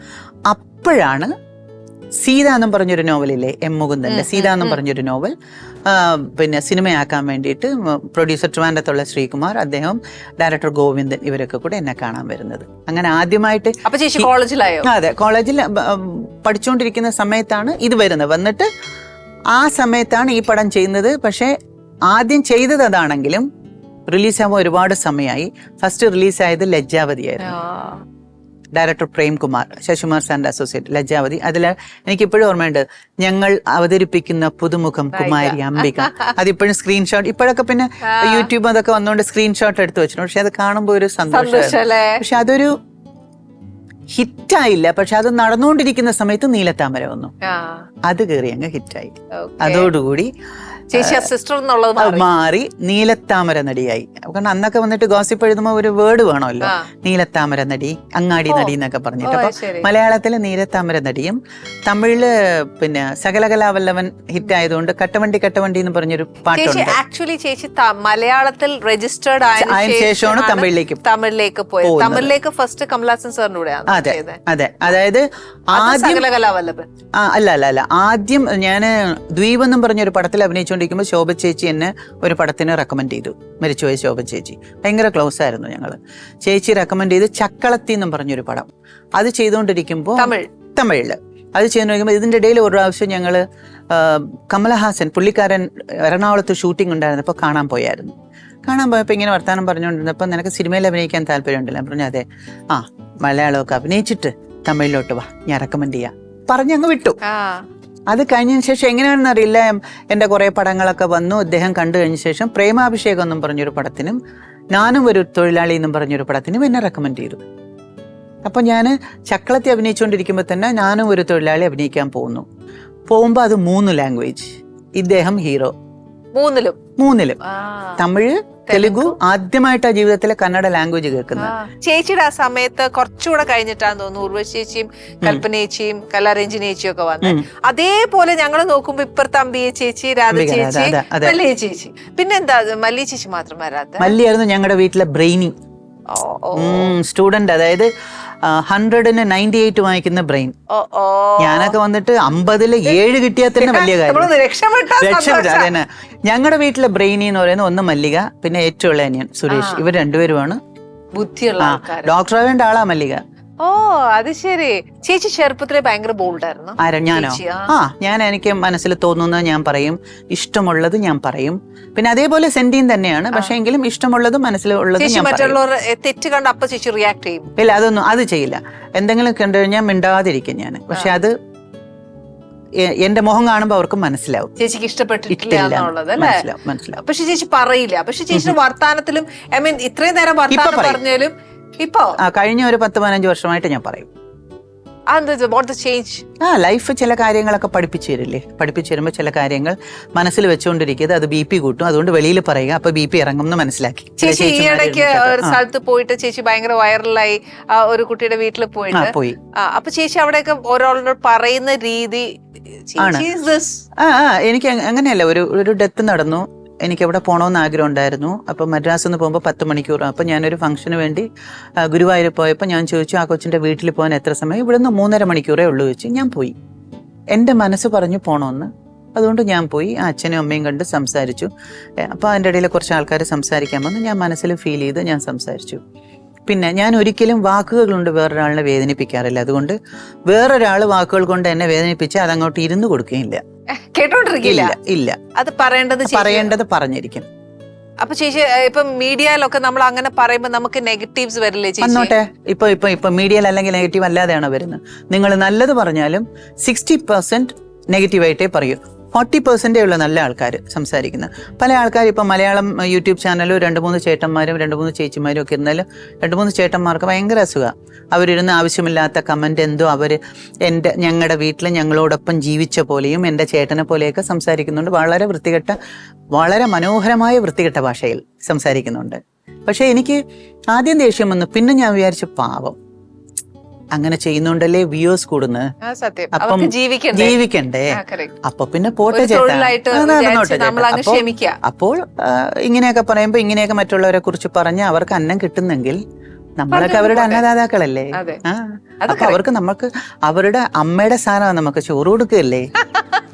അപ്പോഴാണ് സീത എന്നും പറഞ്ഞൊരു നോവലില്ലേ, എം മുകുന്ദന്റെ സീത എന്നും പറഞ്ഞൊരു നോവൽ പിന്നെ സിനിമയാക്കാൻ വേണ്ടിയിട്ട് പ്രൊഡ്യൂസർ ട്രിവാൻഡ്രത്തുള്ള ശ്രീകുമാർ, അദ്ദേഹം ഡയറക്ടർ ഗോവിന്ദൻ, ഇവരൊക്കെ കൂടെ എന്നെ കാണാൻ വരുന്നത്. അങ്ങനെ ആദ്യമായിട്ട് അതെ കോളേജിൽ പഠിച്ചുകൊണ്ടിരിക്കുന്ന സമയത്താണ് ഇത് വരുന്നത്. വന്നിട്ട് ആ സമയത്താണ് ഈ പടം ചെയ്യുന്നത്. പക്ഷെ ആദ്യം ചെയ്തത് അതാണെങ്കിലും റിലീസാകുമ്പോൾ ഒരുപാട് സമയമായി. ഫസ്റ്റ് റിലീസായത് ലജ്ജാവതിയായിരുന്നു. ഡയറക്ടർ പ്രേംകുമാർ, ശശികുമാർ സാറിന്റെ അസോസിയേറ്റ്, ലജ്ജാവതി. അതിൽ എനിക്കിപ്പോഴും ഓർമ്മയുണ്ട്, ഞങ്ങൾ അവതരിപ്പിക്കുന്ന പുതുമുഖം കുമാരി അംബിക. അതിപ്പോഴും സ്ക്രീൻഷോട്ട്, ഇപ്പോഴൊക്കെ പിന്നെ യൂട്യൂബ് അതൊക്കെ വന്നുകൊണ്ട് സ്ക്രീൻഷോട്ട് എടുത്ത് വെച്ചിട്ടുണ്ട്. പക്ഷെ അത് കാണുമ്പോൾ ഒരു സന്തോഷം. പക്ഷെ അതൊരു ഹിറ്റായില്ല. പക്ഷെ അത് നടന്നുകൊണ്ടിരിക്കുന്ന സമയത്ത് നീലത്താമര വന്നു, അത് കയറി അങ്ങ് ഹിറ്റായി. അതോടുകൂടി മാറി നീലത്താമര നടിയായി. കാരണം അന്നൊക്കെ വന്നിട്ട് ഗോസിപ്പ് എഴുതുമ്പോ ഒരു വേർഡ് വേണമല്ലോ, നീലത്താമര നടി, അങ്ങാടി നടി എന്നൊക്കെ പറഞ്ഞിട്ട്. അപ്പൊ മലയാളത്തില് നീലത്താമര നടിയും, തമിഴില് പിന്നെ സകലകലാവല്ലവൻ ഹിറ്റ് ആയതുകൊണ്ട് കട്ടവണ്ടി കട്ടവണ്ടി എന്ന് പറഞ്ഞൊരു പാട്ടുണ്ട്. ആക്ച്വലി ചേച്ചി മലയാളത്തിൽ രജിസ്റ്റേർഡ് അതിന് ശേഷമാണ് തമിഴിലേക്ക് പോയത്. തമിഴിലേക്ക് ഫസ്റ്റ് കമലഹാസൻ സാറിന്റെ കൂടെയാണ്. അതെ അതെ, അതായത് ആദ്യം അല്ല ആദ്യം ഞാന് ദ്വീപ് എന്നും പറഞ്ഞൊരു പടത്തിൽ അഭിനയിച്ചുകൊണ്ടിരിക്കുമ്പോൾ ശോഭ ചേച്ചി എന്നെ ഒരു പടത്തിന് റെക്കമെൻഡ് ചെയ്തു. മരിച്ചുപോയ ശോഭ ചേച്ചി, ഭയങ്കര ക്ലോസ് ആയിരുന്നു ഞങ്ങള്. ചേച്ചി റെക്കമെൻഡ് ചെയ്ത് ചക്കളത്തി എന്നും പറഞ്ഞൊരു പടം, അത് ചെയ്തുകൊണ്ടിരിക്കുമ്പോൾ തമിഴില് അത് ചെയ്യുന്നതിരിക്കുമ്പോൾ ഇതിന്റെ ഇടയിൽ ഒരു പ്രാവശ്യം ഞങ്ങള് കമലഹാസൻ പുള്ളിക്കാരൻ എറണാകുളത്ത് ഷൂട്ടിംഗ് ഉണ്ടായിരുന്നപ്പോൾ കാണാൻ പോയായിരുന്നു. കാണാൻ പോയപ്പോൾ ഇങ്ങനെ വർത്താനം പറഞ്ഞുകൊണ്ടിരുന്നപ്പോൾ നിനക്ക് സിനിമയിൽ അഭിനയിക്കാൻ താല്പര്യമുണ്ടല്ലോ. പറഞ്ഞു അതെ, മലയാളമൊക്കെ അഭിനയിച്ചിട്ട് തമിഴിലോട്ട് വാ, ഞാൻ റെക്കമെൻഡ് ചെയ്യാം പറഞ്ഞങ്ങ് വിട്ടു. അത് കഴിഞ്ഞതിന് ശേഷം എങ്ങനെയാണെന്ന് അറിയില്ല, എൻ്റെ കുറേ പടങ്ങളൊക്കെ വന്നു. അദ്ദേഹം കണ്ടു കഴിഞ്ഞ ശേഷം പ്രേമാഭിഷേകം എന്നും പറഞ്ഞൊരു പടത്തിനും ഞാനും ഒരു തൊഴിലാളി എന്നും പറഞ്ഞൊരു പടത്തിനും എന്നെ റെക്കമെൻഡ് ചെയ്തു. അപ്പം ഞാൻ ചക്കളത്തി അഭിനയിച്ചുകൊണ്ടിരിക്കുമ്പോൾ തന്നെ ഞാനും ഒരു തൊഴിലാളി അഭിനയിക്കാൻ പോകുമ്പോൾ അത് 3 ലാംഗ്വേജ്. ഇദ്ദേഹം ഹീറോ മൂന്നിലും തമിഴ്, തെലുഗു, ആദ്യമായിട്ടാ ജീവിതത്തിലെ കന്നഡ ലാംഗ്വേജ് കേൾക്കുന്നത്. ചേച്ചിയുടെ ആ സമയത്ത് കുറച്ചുകൂടെ കഴിഞ്ഞിട്ടാന്ന് തോന്നുന്നു ഉർവശി ചേച്ചിയും കൽപ്പനേച്ചിയും കലാരഞ്ജിനി ചേച്ചിയും ഒക്കെ വന്നത്. അതേപോലെ ഞങ്ങൾ നോക്കുമ്പോ ഇപ്പുറത്തെ അമ്പിയ ചേച്ചി, രാധ ചേച്ചി, മല്ലിയ ചേച്ചി, പിന്നെന്താ മല്ലിയ ചേച്ചി മാത്രം വരാത്ത? മല്ലിയായിരുന്നു ഞങ്ങളുടെ വീട്ടിലെ ബ്രെയിനി സ്റ്റുഡന്റ്. അതായത് 100-ന് 98 വാങ്ങിക്കുന്ന ബ്രെയിൻ. ഞാനൊക്കെ വന്നിട്ട് 50-ല് 7 കിട്ടിയാൽ തന്നെ വലിയ കാര്യം, രക്ഷപ്പെട്ടു. അതന്നെ ഞങ്ങളുടെ വീട്ടിലെ ബ്രെയിനി എന്ന് പറയുന്നത് ഒന്ന് മല്ലിക, പിന്നെ ഏറ്റവും ഉള്ള അനിയൻ സുരേഷ്. ഇവർ രണ്ടുപേരുമാണ് ബുദ്ധിയുള്ള ഡോക്ടർ ആവേണ്ട ആളാ മല്ലിക. ഓ അത് ശരി. ചേച്ചി ചെറുപ്പത്തിലെ ഭയങ്കര ബോൾഡ് ആയിരുന്നു. ഞാനോ? ഞാൻ എനിക്ക് മനസ്സിൽ തോന്നുന്നത് ഞാൻ പറയും, ഇഷ്ടമുള്ളത് ഞാൻ പറയും. പിന്നെ അതേപോലെ സെന്റിയും തന്നെയാണ്, പക്ഷെ എങ്കിലും ഇഷ്ടമുള്ളത് മനസ്സിലുള്ളത് മറ്റുള്ളവർ തെറ്റ് കണ്ട് അപ്പൊ ചേച്ചി റിയാക്ട് ചെയ്യും? ഇല്ല, അതൊന്നും അത് ചെയ്യില്ല. എന്തെങ്കിലും കണ്ടു കഴിഞ്ഞാൽ മിണ്ടാതിരിക്കും ഞാൻ. പക്ഷെ അത് എന്റെ മുഖം കാണുമ്പോ അവർക്ക് മനസ്സിലാവും ചേച്ചിക്ക് ഇഷ്ടപ്പെട്ടിട്ടില്ല എന്നുള്ളത് അല്ലേ? മനസ്സിലാവും. പക്ഷെ ചേച്ചി പറയില്ല. പക്ഷെ ചേച്ചിയുടെ വർത്താനത്തിലും ഇത്രയും നേരം വർത്താനം പറഞ്ഞാലും ഇപ്പൊ കഴിഞ്ഞ ഒരു 10-15 വർഷമായിട്ട് ഞാൻ പറയും. ലൈഫ് ചില കാര്യങ്ങളൊക്കെ പഠിപ്പിച്ചു തരില്ലേ, പഠിപ്പിച്ചു തരുമ്പോൾ ചില കാര്യങ്ങൾ മനസ്സിൽ വെച്ചുകൊണ്ടിരിക്കുന്നത് അത് BP കൂട്ടും. അതുകൊണ്ട് വെളിയിൽ പറയുക, അപ്പൊ BP ഇറങ്ങും എന്ന് മനസ്സിലാക്കി. ചേച്ചി ഈ ഇടയ്ക്ക് ഒരു സ്ഥലത്ത് പോയിട്ട് ചേച്ചി ഭയങ്കര വൈറലായി, ഒരു കുട്ടിയുടെ വീട്ടിൽ പോയി. അപ്പൊ ചേച്ചി അവിടെയൊക്കെ ഒരാളോട് പറയുന്ന രീതി എനിക്ക് അങ്ങനെയല്ല. ഒരു ഡെത്ത് നടന്നു, എനിക്ക് എവിടെ പോകണമെന്ന് ആഗ്രഹം ഉണ്ടായിരുന്നു. അപ്പം മദ്രാസിൽ നിന്ന് പോകുമ്പോൾ 10 മണിക്കൂർ. അപ്പം ഞാനൊരു ഫംഗ്ഷന് വേണ്ടി ഗുരുവായൂർ പോയപ്പോൾ ഞാൻ ചോദിച്ചു ആ കൊച്ചിൻ്റെ വീട്ടിൽ പോകാൻ എത്ര സമയം? ഇവിടുന്ന് 3.5 മണിക്കൂറേ ഉള്ളൂ വെച്ച് ഞാൻ പോയി. എൻ്റെ മനസ്സ് പറഞ്ഞു പോകണമെന്ന്. അതുകൊണ്ട് ഞാൻ പോയി. അച്ഛനും അമ്മയും കണ്ട് സംസാരിച്ചു. അപ്പോൾ അതിൻ്റെ ഇടയിൽ കുറച്ച് ആൾക്കാർ സംസാരിക്കാൻ വന്നു. ഞാൻ മനസ്സിൽ ഫീൽ ചെയ്ത് ഞാൻ സംസാരിച്ചു. പിന്നെ ഞാൻ ഒരിക്കലും വാക്കുകൾ കൊണ്ട് വേറൊരാളിനെ വേദനിപ്പിക്കാറില്ല. അതുകൊണ്ട് വേറൊരാൾ വാക്കുകൾ കൊണ്ട് എന്നെ വേദനിപ്പിച്ചാൽ അതങ്ങോട്ട് ഇരുന്ന് കൊടുക്കുകയില്ല, കേട്ടോണ്ടിരിക്കില്ല. ഇല്ല, അത് പറയേണ്ടത് പറഞ്ഞിരിക്കും. അപ്പൊ ചേച്ചി ഇപ്പൊ മീഡിയയിലൊക്കെ നമ്മൾ അങ്ങനെ പറയുമ്പോ നമുക്ക് നെഗറ്റീവ്സ് വരില്ലേ ചേച്ചി? വന്നോട്ടെ. ഇപ്പൊ മീഡിയയിൽ അല്ലെങ്കിൽ നെഗറ്റീവ് അല്ലാതെയാണോ വരുന്നത്? നിങ്ങൾ നല്ലത് പറഞ്ഞാലും 60% നെഗറ്റീവായിട്ടേ പറയൂ. 40% ഉള്ള നല്ല ആൾക്കാർ സംസാരിക്കുന്നത്. പല ആൾക്കാർ ഇപ്പം മലയാളം യൂട്യൂബ് ചാനലും 2-3 ചേട്ടന്മാരും 2-3 ചേച്ചിമാരും ഒക്കെ ഇരുന്നാലും 2-3 ചേട്ടന്മാർക്ക് ഭയങ്കര അസുഖമാണ്. അവരിരുന്ന് ആവശ്യമില്ലാത്ത കമൻറ്റ് എന്തോ ഞങ്ങളുടെ വീട്ടിൽ ഞങ്ങളോടൊപ്പം ജീവിച്ച പോലെയും എൻ്റെ ചേട്ടനെ പോലെയൊക്കെ സംസാരിക്കുന്നുണ്ട്. വളരെ വൃത്തികെട്ട, വളരെ മനോഹരമായ വൃത്തികെട്ട ഭാഷയിൽ സംസാരിക്കുന്നുണ്ട്. പക്ഷേ എനിക്ക് ആദ്യം ദേഷ്യം വന്നു. പിന്നെ ഞാൻ വിചാരിച്ചു പാവം, അങ്ങനെ ചെയ്യുന്നുണ്ടല്ലേ വ്യൂസ് കൂടുന്നത്, അപ്പം ജീവിക്കണ്ടേ, അപ്പൊ പിന്നെ പോട്ടെ ചേട്ടാ. അപ്പോൾ ഇങ്ങനെയൊക്കെ പറയുമ്പോ ഇങ്ങനെയൊക്കെ മറ്റുള്ളവരെ കുറിച്ച് പറഞ്ഞ് അവർക്ക് അന്നം കിട്ടുന്നെങ്കിൽ നമ്മളൊക്കെ അവരുടെ അന്നദാതാക്കളല്ലേ. അപ്പൊ അവർക്ക് നമുക്ക് അവരുടെ അമ്മയുടെ സ്ഥാനം നമുക്ക് ചോറ് കൊടുക്കുകയല്ലേ.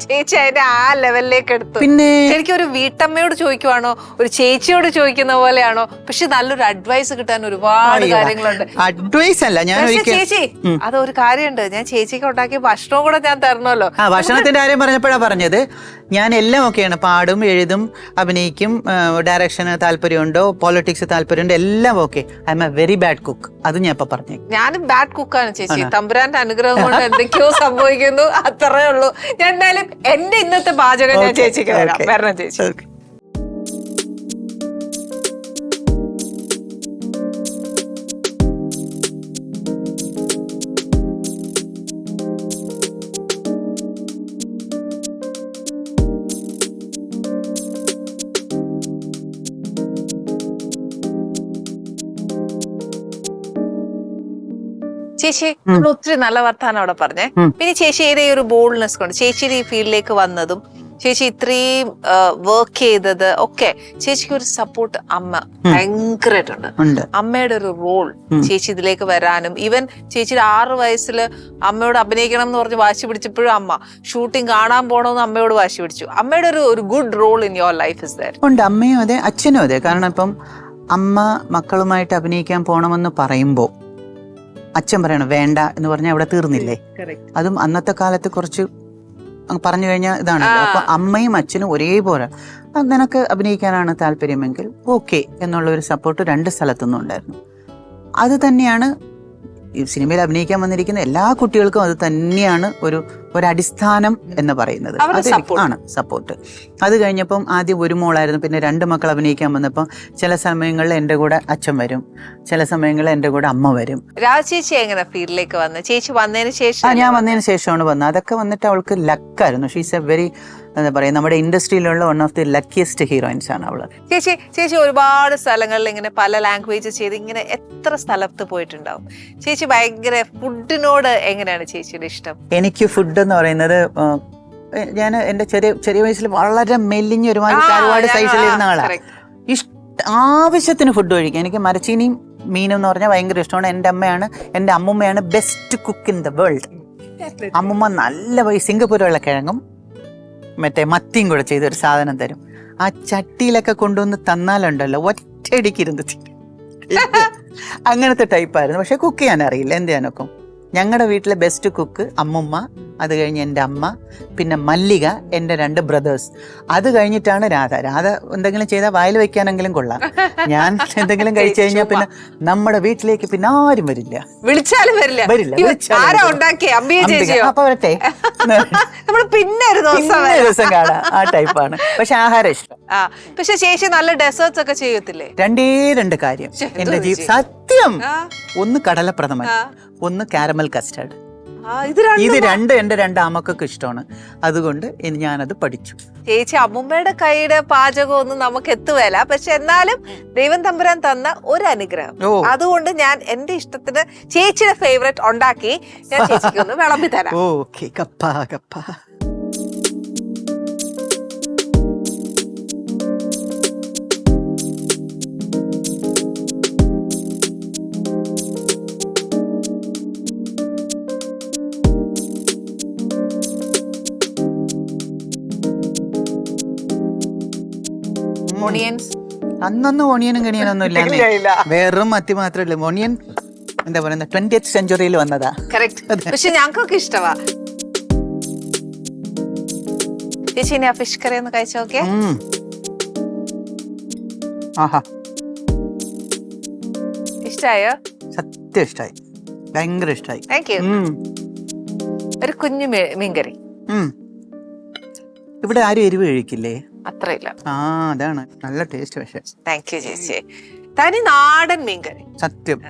ചേച്ചി അതിന്റെ ആ ലെവലിലേക്ക് എടുത്തു. പിന്നെ ശരിക്കും ഒരു വീട്ടമ്മയോട് ചോദിക്കുവാണോ ഒരു ചേച്ചിയോട് ചോദിക്കുന്ന പോലെയാണോ? പക്ഷെ നല്ലൊരു അഡ്വൈസ് കിട്ടാൻ ഒരുപാട് കാര്യങ്ങളുണ്ട്. അഡ്വൈസ് അല്ല ഞാൻ ചേച്ചി അതൊരു കാര്യമുണ്ട്, ഞാൻ ചേച്ചിക്ക് ഉണ്ടാക്കിയ ഭക്ഷണവും കൂടെ ഞാൻ തരണമല്ലോ. ഭക്ഷണത്തിന്റെ കാര്യം പറഞ്ഞപ്പോഴാണ് പറഞ്ഞത്. ഞാൻ എല്ലാം ഒക്കെയാണ്, പാടും, എഴുതും, അഭിനയിക്കും, ഡയറക്ഷന് താല്പര്യമുണ്ടോ, പോളിറ്റിക്സ് താല്പര്യമുണ്ടോ, എല്ലാം okay. I M A very bad cook. അത് ഞാൻ ഇപ്പൊ പറഞ്ഞു. ഞാനും ബാഡ് കുക്കാണ് ചേച്ചി. തമ്പുരാന്റെ അനുഗ്രഹം കൊണ്ട് എന്തൊക്കെയോ സംഭവിക്കുന്നു, അത്രേ ഉള്ളൂ. ഞാൻ എന്തായാലും എന്റെ ഇന്നത്തെ പാചകം ഞാൻ ചേച്ചിക്ക് തരാം. വരണം ചേച്ചി. ചേച്ചി നമ്മൾ ഒത്തിരി നല്ല വർത്താനം അവിടെ പറഞ്ഞേ. പിന്നെ ചേച്ചിയുടെ ഒരു ബോൾഡ്നെസ് കൊണ്ട് ചേച്ചിയുടെ ഈ ഫീൽഡിലേക്ക് വന്നതും ചേച്ചി ഇത്രയും വർക്ക് ചെയ്തത് ഒക്കെ ചേച്ചിക്ക് ഒരു സപ്പോർട്ട് അമ്മ ഭയങ്കരമായിട്ടുണ്ട്. അമ്മയുടെ ഒരു റോൾ ചേച്ചി ഇതിലേക്ക് വരാനും, ഈവൻ ചേച്ചിയുടെ 6 വയസ്സിൽ അമ്മയോട് അഭിനയിക്കണം എന്ന് പറഞ്ഞ് വാശി പിടിച്ചപ്പോഴും അമ്മ ഷൂട്ടിംഗ് കാണാൻ പോകണമെന്ന് അമ്മയോട് വാശി പിടിച്ചു. അമ്മയുടെ ഒരു good role in your life is there. ഉണ്ട്, അമ്മയും അതെ, അച്ഛനും അതെ. കാരണം ഇപ്പം അമ്മ മക്കളുമായിട്ട് അഭിനയിക്കാൻ പോകണമെന്ന് പറയുമ്പോൾ അച്ഛൻ പറയണം വേണ്ട എന്ന് പറഞ്ഞാൽ അവിടെ തീർന്നില്ലേ. അതും അന്നത്തെ കാലത്ത് കുറച്ച് പറഞ്ഞു കഴിഞ്ഞാൽ ഇതാണല്ലോ. അപ്പൊ അമ്മയും അച്ഛനും ഒരേപോലെ നിനക്ക് അഭിനയിക്കാനാണ് താല്പര്യമെങ്കിൽ ഓക്കെ എന്നുള്ള ഒരു സപ്പോർട്ട് 2 സ്ഥലത്തുനിന്നും ഉണ്ടായിരുന്നു. അത് തന്നെയാണ് ഈ സിനിമയിൽ അഭിനയിക്കാൻ വന്നിരിക്കുന്ന എല്ലാ കുട്ടികൾക്കും അത് തന്നെയാണ് ഒരു അടിസ്ഥാനം എന്ന് പറയുന്നത്. ആണ് സപ്പോർട്ട്. അത് കഴിഞ്ഞപ്പം ആദ്യം ഒരു മോളായിരുന്നു, പിന്നെ 2 മക്കൾ അഭിനയിക്കാൻ വന്നപ്പം ചില സമയങ്ങളിൽ എൻ്റെ കൂടെ അച്ഛൻ വരും, ചില സമയങ്ങളിൽ എൻ്റെ കൂടെ അമ്മ വരും. ചേച്ചി എങ്ങനെ ഫീൽഡിലേക്ക് വന്നത്? ചേച്ചി വന്നതിന് ശേഷം? ഞാൻ വന്നതിന് ശേഷമാണ് വന്നത്. അതൊക്കെ വന്നിട്ട് അവൾക്ക് ലക്കായിരുന്നു. ഷീസ് എ വെരി, എന്താ പറയുക, നമ്മുടെ ഇൻഡസ്ട്രിയിലുള്ള one of the luckiest heroines ആണ് അവള്. ചേച്ചി ഒരുപാട് സ്ഥലങ്ങളിൽ ഇങ്ങനെ പല ലാംഗ്വേജസ് ചെയ്ത് ഇങ്ങനെ എത്ര സ്ഥലത്ത് പോയിട്ടുണ്ടാവും. ചേച്ചി ഭയങ്കര ഫുഡിനോട് എങ്ങനെയാണ് ചേച്ചിയുടെ ഇഷ്ടം? എനിക്ക് ഫുഡ് എന്ന് പറയുന്നത്, ഞാൻ എൻ്റെ ചെറിയ വയസ്സിൽ വളരെ മെലിഞ്ഞ് ഒരുപാട് സൈസിലിരുന്ന ആളാണ്. ആവശ്യത്തിന് ഫുഡ് കഴിക്കാം. എനിക്ക് മരച്ചീനിയും മീനും എന്ന് പറഞ്ഞാൽ ഭയങ്കര ഇഷ്ടമാണ്. എൻ്റെ അമ്മുമ്മയാണ് best cook in the world. അമ്മുമ്മ നല്ല സിംഗപ്പൂരുള്ള കിഴങ്ങും മറ്റേ മത്തിയും കൂടെ ചെയ്തൊരു സാധനം തരും. ആ ചട്ടിയിലൊക്കെ കൊണ്ടുവന്ന് തന്നാലുണ്ടല്ലോ ഒറ്റയടിക്കിരുന്ന് അങ്ങനത്തെ ടൈപ്പായിരുന്നു. പക്ഷെ കുക്ക് ചെയ്യാൻ അറിയില്ല. എന്ത് ചെയ്യാനൊക്കെ. ഞങ്ങളുടെ വീട്ടിലെ ബെസ്റ്റ് കുക്ക് അമ്മുമ്മ, അത് കഴിഞ്ഞ് എൻ്റെ അമ്മ, പിന്നെ മല്ലിക, എൻ്റെ 2 ബ്രദേഴ്സ്. അത് കഴിഞ്ഞിട്ടാണ് രാധ. എന്തെങ്കിലും ചെയ്താൽ വായിൽ വെക്കാനെങ്കിലും കൊള്ളാം. ഞാൻ എന്തെങ്കിലും കഴിച്ചു കഴിഞ്ഞാൽ പിന്നെ നമ്മുടെ വീട്ടിലേക്ക് പിന്നെ ആരും വരില്ല, വിളിച്ചാലും വരില്ല. അപ്പൊ വരട്ടെ, പിന്നെ ഒരു ദിവസം കാണാം. ആ ടൈപ്പാണ്. പക്ഷെ ആഹാരം ഇഷ്ടം. പക്ഷെ ചേച്ചി നല്ല ഡെസേർട്സ് ഒക്കെ ചെയ്യത്തില്ലേ? 2 കാര്യം എന്റെ സത്യം. ഒന്ന് കടലപ്രഥമൻ, ഒന്ന് കാരമൽ കസ്റ്റർഡ്. ഇത് 2 എൻ്റെ 2 അമ്മക്കൊക്കെ ഇഷ്ടമാണ്. അതുകൊണ്ട് ഞാനത് പഠിച്ചു. ചേച്ചി അമ്മുമ്മയുടെ കൈയുടെ പാചകം ഒന്നും നമുക്ക് എത്തുവല്ല. പക്ഷെ എന്നാലും ദൈവം തമ്പുരാൻ തന്ന ഒരു അനുഗ്രഹം. അതുകൊണ്ട് ഞാൻ എന്റെ ഇഷ്ടത്തിന് ചേച്ചിയുടെ ഫേവറേറ്റ് ഉണ്ടാക്കി ഞാൻ ചേച്ചിക്ക് ഒന്ന് വിളമ്പി തരാം. ഓക്കെ, കപ്പ. അന്നൊന്നും ഓണിയനും കണിയനൊന്നും ഇല്ല, വെറും മത്തി മാത്രമല്ല. ഓണിയൻ എന്താ പറയുക, 20th സെഞ്ചുറിയിൽ വന്നതാ. പക്ഷെ ഞങ്ങൾക്കൊക്കെ ഇഷ്ടമാ. ചേച്ചി ആ ഫിഷ് കറി ഒന്ന് കഴിച്ചു നോക്കിയേ. ഇഷ്ടായോ? സത്യം ഇഷ്ടായി, ഭയങ്കര ഇഷ്ടായി. Thank you. ഒരു കുഞ്ഞു മീൻകറി. ഇവിടെ ആരും എരിവ് കഴിക്കില്ലേ? അത്രയില്ല. ആ അതാണ് നല്ല ടേസ്റ്റ്. പക്ഷെ താങ്ക് യു ചേച്ചി. തനി നാടൻ മീൻകറി സത്യം.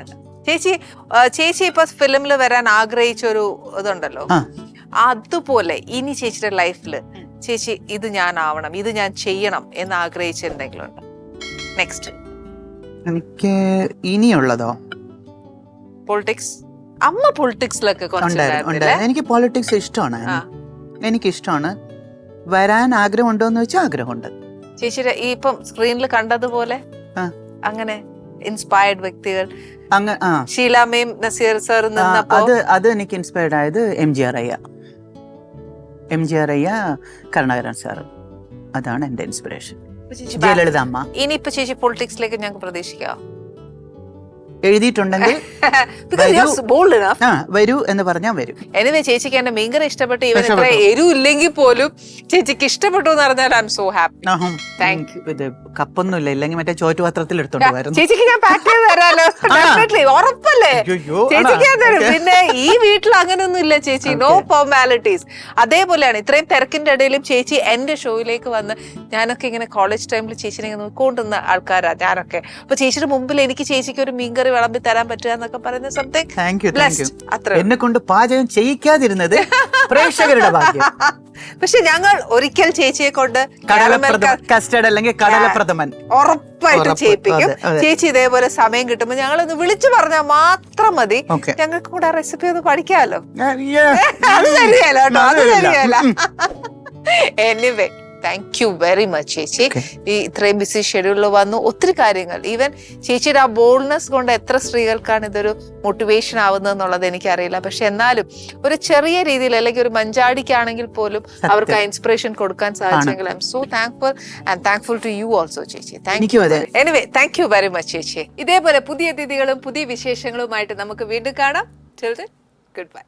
ചേച്ചി ഇപ്പൊ ഫിലിമിൽ വരാൻ ആഗ്രഹിച്ച ഒരു ഇതുണ്ടല്ലോ, അതുപോലെ ഇനി ചേച്ചിയുടെ ലൈഫില് ചേച്ചി ഇത് ഞാൻ ആവണം, ഇത് ഞാൻ ചെയ്യണം എന്ന് ആഗ്രഹിച്ച എന്തെങ്കിലും ഉണ്ടോ? നെക്സ്റ്റ് എനിക്ക് ഇനിയുള്ളതോ? പൊളിറ്റിക്സ്. അമ്മ പൊളിറ്റിക്സിലൊക്കെ എനിക്ക് പൊളിറ്റിക്സ് ഇഷ്ടമാണ്. എനിക്കിഷ്ടമാണ്. വരാൻ ആഗ്രഹമുണ്ടോന്ന് വെച്ചാൽ ആഗ്രഹമുണ്ട്. ചേച്ചിയുടെ ഈ ഇപ്പം സ്ക്രീനിൽ കണ്ടതുപോലെ അങ്ങനെ ഇൻസ്പയർഡ് വ്യക്തികൾ ഷീലാമയും നസീർ സാർ അത് എനിക്ക് ഇൻസ്പയർഡ് ആയത് MGR അയ്യ, കരുണാകരൻ സാർ. അതാണ് എന്റെ ഇൻസ്പിറേഷൻ. ജയലളിത അമ്മ. ഇനിയിപ്പോ ചേച്ചി പൊളിറ്റിക്സിലേക്ക് ഞങ്ങൾക്ക് പ്രതീക്ഷിക്കാം? എഴുതിയിട്ടുണ്ടെങ്കിൽ വരൂ എന്ന് പറഞ്ഞാൽ വരും. എനിവേ ചേച്ചിക്ക് എന്റെ മീൻകറി ഇഷ്ടപ്പെട്ടു. ഇവൻ ഇത്ര എരിവില്ലെങ്കിൽ പോലും ചേച്ചിക്ക് ഇഷ്ടപ്പെട്ടു എന്ന് പറഞ്ഞാൽ I am so happy. Thank you. ഇത് കപ്പൊന്നുമില്ല, ഇല്ലെങ്കിൽ മറ്റേ ചോറ്റുപാത്രത്തിൽ എടുത്തോണ്ട് വരും. ചേച്ചിക്ക് ഞാൻ പാക്ക് ചെയ്ത് തരാലോ. ഡെഫിനറ്റ്ലി, ഉറപ്പല്ലേ ചേച്ചിക്ക് തരും. പിന്നെ ഈ വീട്ടിൽ അങ്ങനെയൊന്നും ഇല്ല ചേച്ചി, നോ ഫോർമാലിറ്റീസ്. അതേപോലെയാണ് ഇത്രയും തിരക്കിന്റെ ഇടയിലും ചേച്ചി എന്റെ ഷോയിലേക്ക് വന്ന്, ഞാനൊക്കെ ഇങ്ങനെ കോളേജ് ടൈമിൽ ചേച്ചിനെ നോക്കിക്കൊണ്ടിരുന്ന ആൾക്കാരാ ഞാനൊക്കെ. അപ്പൊ ചേച്ചിയുടെ മുമ്പിൽ എനിക്ക് ചേച്ചിക്ക് ഒരു മീൻകറി വിളമ്പി തരാൻ പറ്റുക എന്നൊക്കെ പറയുന്ന സംതിങ് ബ്ലെസ്ഡ്. അത്ര എന്നെ കൊണ്ട് പാചകം ചെയ്യിക്കാതിരുന്നത് പ്രേക്ഷകരുടെ ഭാഗ്യം. പക്ഷെ ഞങ്ങൾ ഒരിക്കൽ ചേച്ചിയെ കൊണ്ട് കസ്റ്റർഡ് അല്ലെങ്കിൽ കടലപ്രഥമൻ ഉറപ്പായിട്ട് ചെയ്യിപ്പിക്കും. ചേച്ചി ഇതേപോലെ സമയം കിട്ടുമ്പോ ഞങ്ങളൊന്ന് വിളിച്ചു പറഞ്ഞാൽ മാത്രം മതി, ഞങ്ങൾക്ക് കൂടെ ആ റെസിപ്പി ഒന്ന് പഠിക്കാമല്ലോ. അത് തരികയല്ലോ കേട്ടോ, അത് തരികയല്ല. Anyway thank you very much ചേച്ചി. ഈ ഇത്രയും ബിസി ഷെഡ്യൂളിൽ വന്നു ഒത്തിരി കാര്യങ്ങൾ, ഈവൻ ചേച്ചിയുടെ ആ ബോൾഡ്നെസ് കൊണ്ട് എത്ര സ്ത്രീകൾക്കാണ് ഇതൊരു മോട്ടിവേഷൻ ആവുന്നത് എന്നുള്ളത് എനിക്കറിയില്ല. പക്ഷെ എന്നാലും ഒരു ചെറിയ രീതിയിൽ, അല്ലെങ്കിൽ ഒരു മഞ്ചാടിക്കാണെങ്കിൽ പോലും അവർക്ക് ആ ഇൻസ്പിറേഷൻ കൊടുക്കാൻ സാധിച്ചെങ്കിൽ I am so thankful and thankful to you also ചേച്ചി. Thank you. Anyway thank you very much ചേച്ചി. ഇതേപോലെ പുതിയ അതിഥികളും പുതിയ വിശേഷങ്ങളുമായിട്ട് നമുക്ക് വീണ്ടും കാണാം. Good by.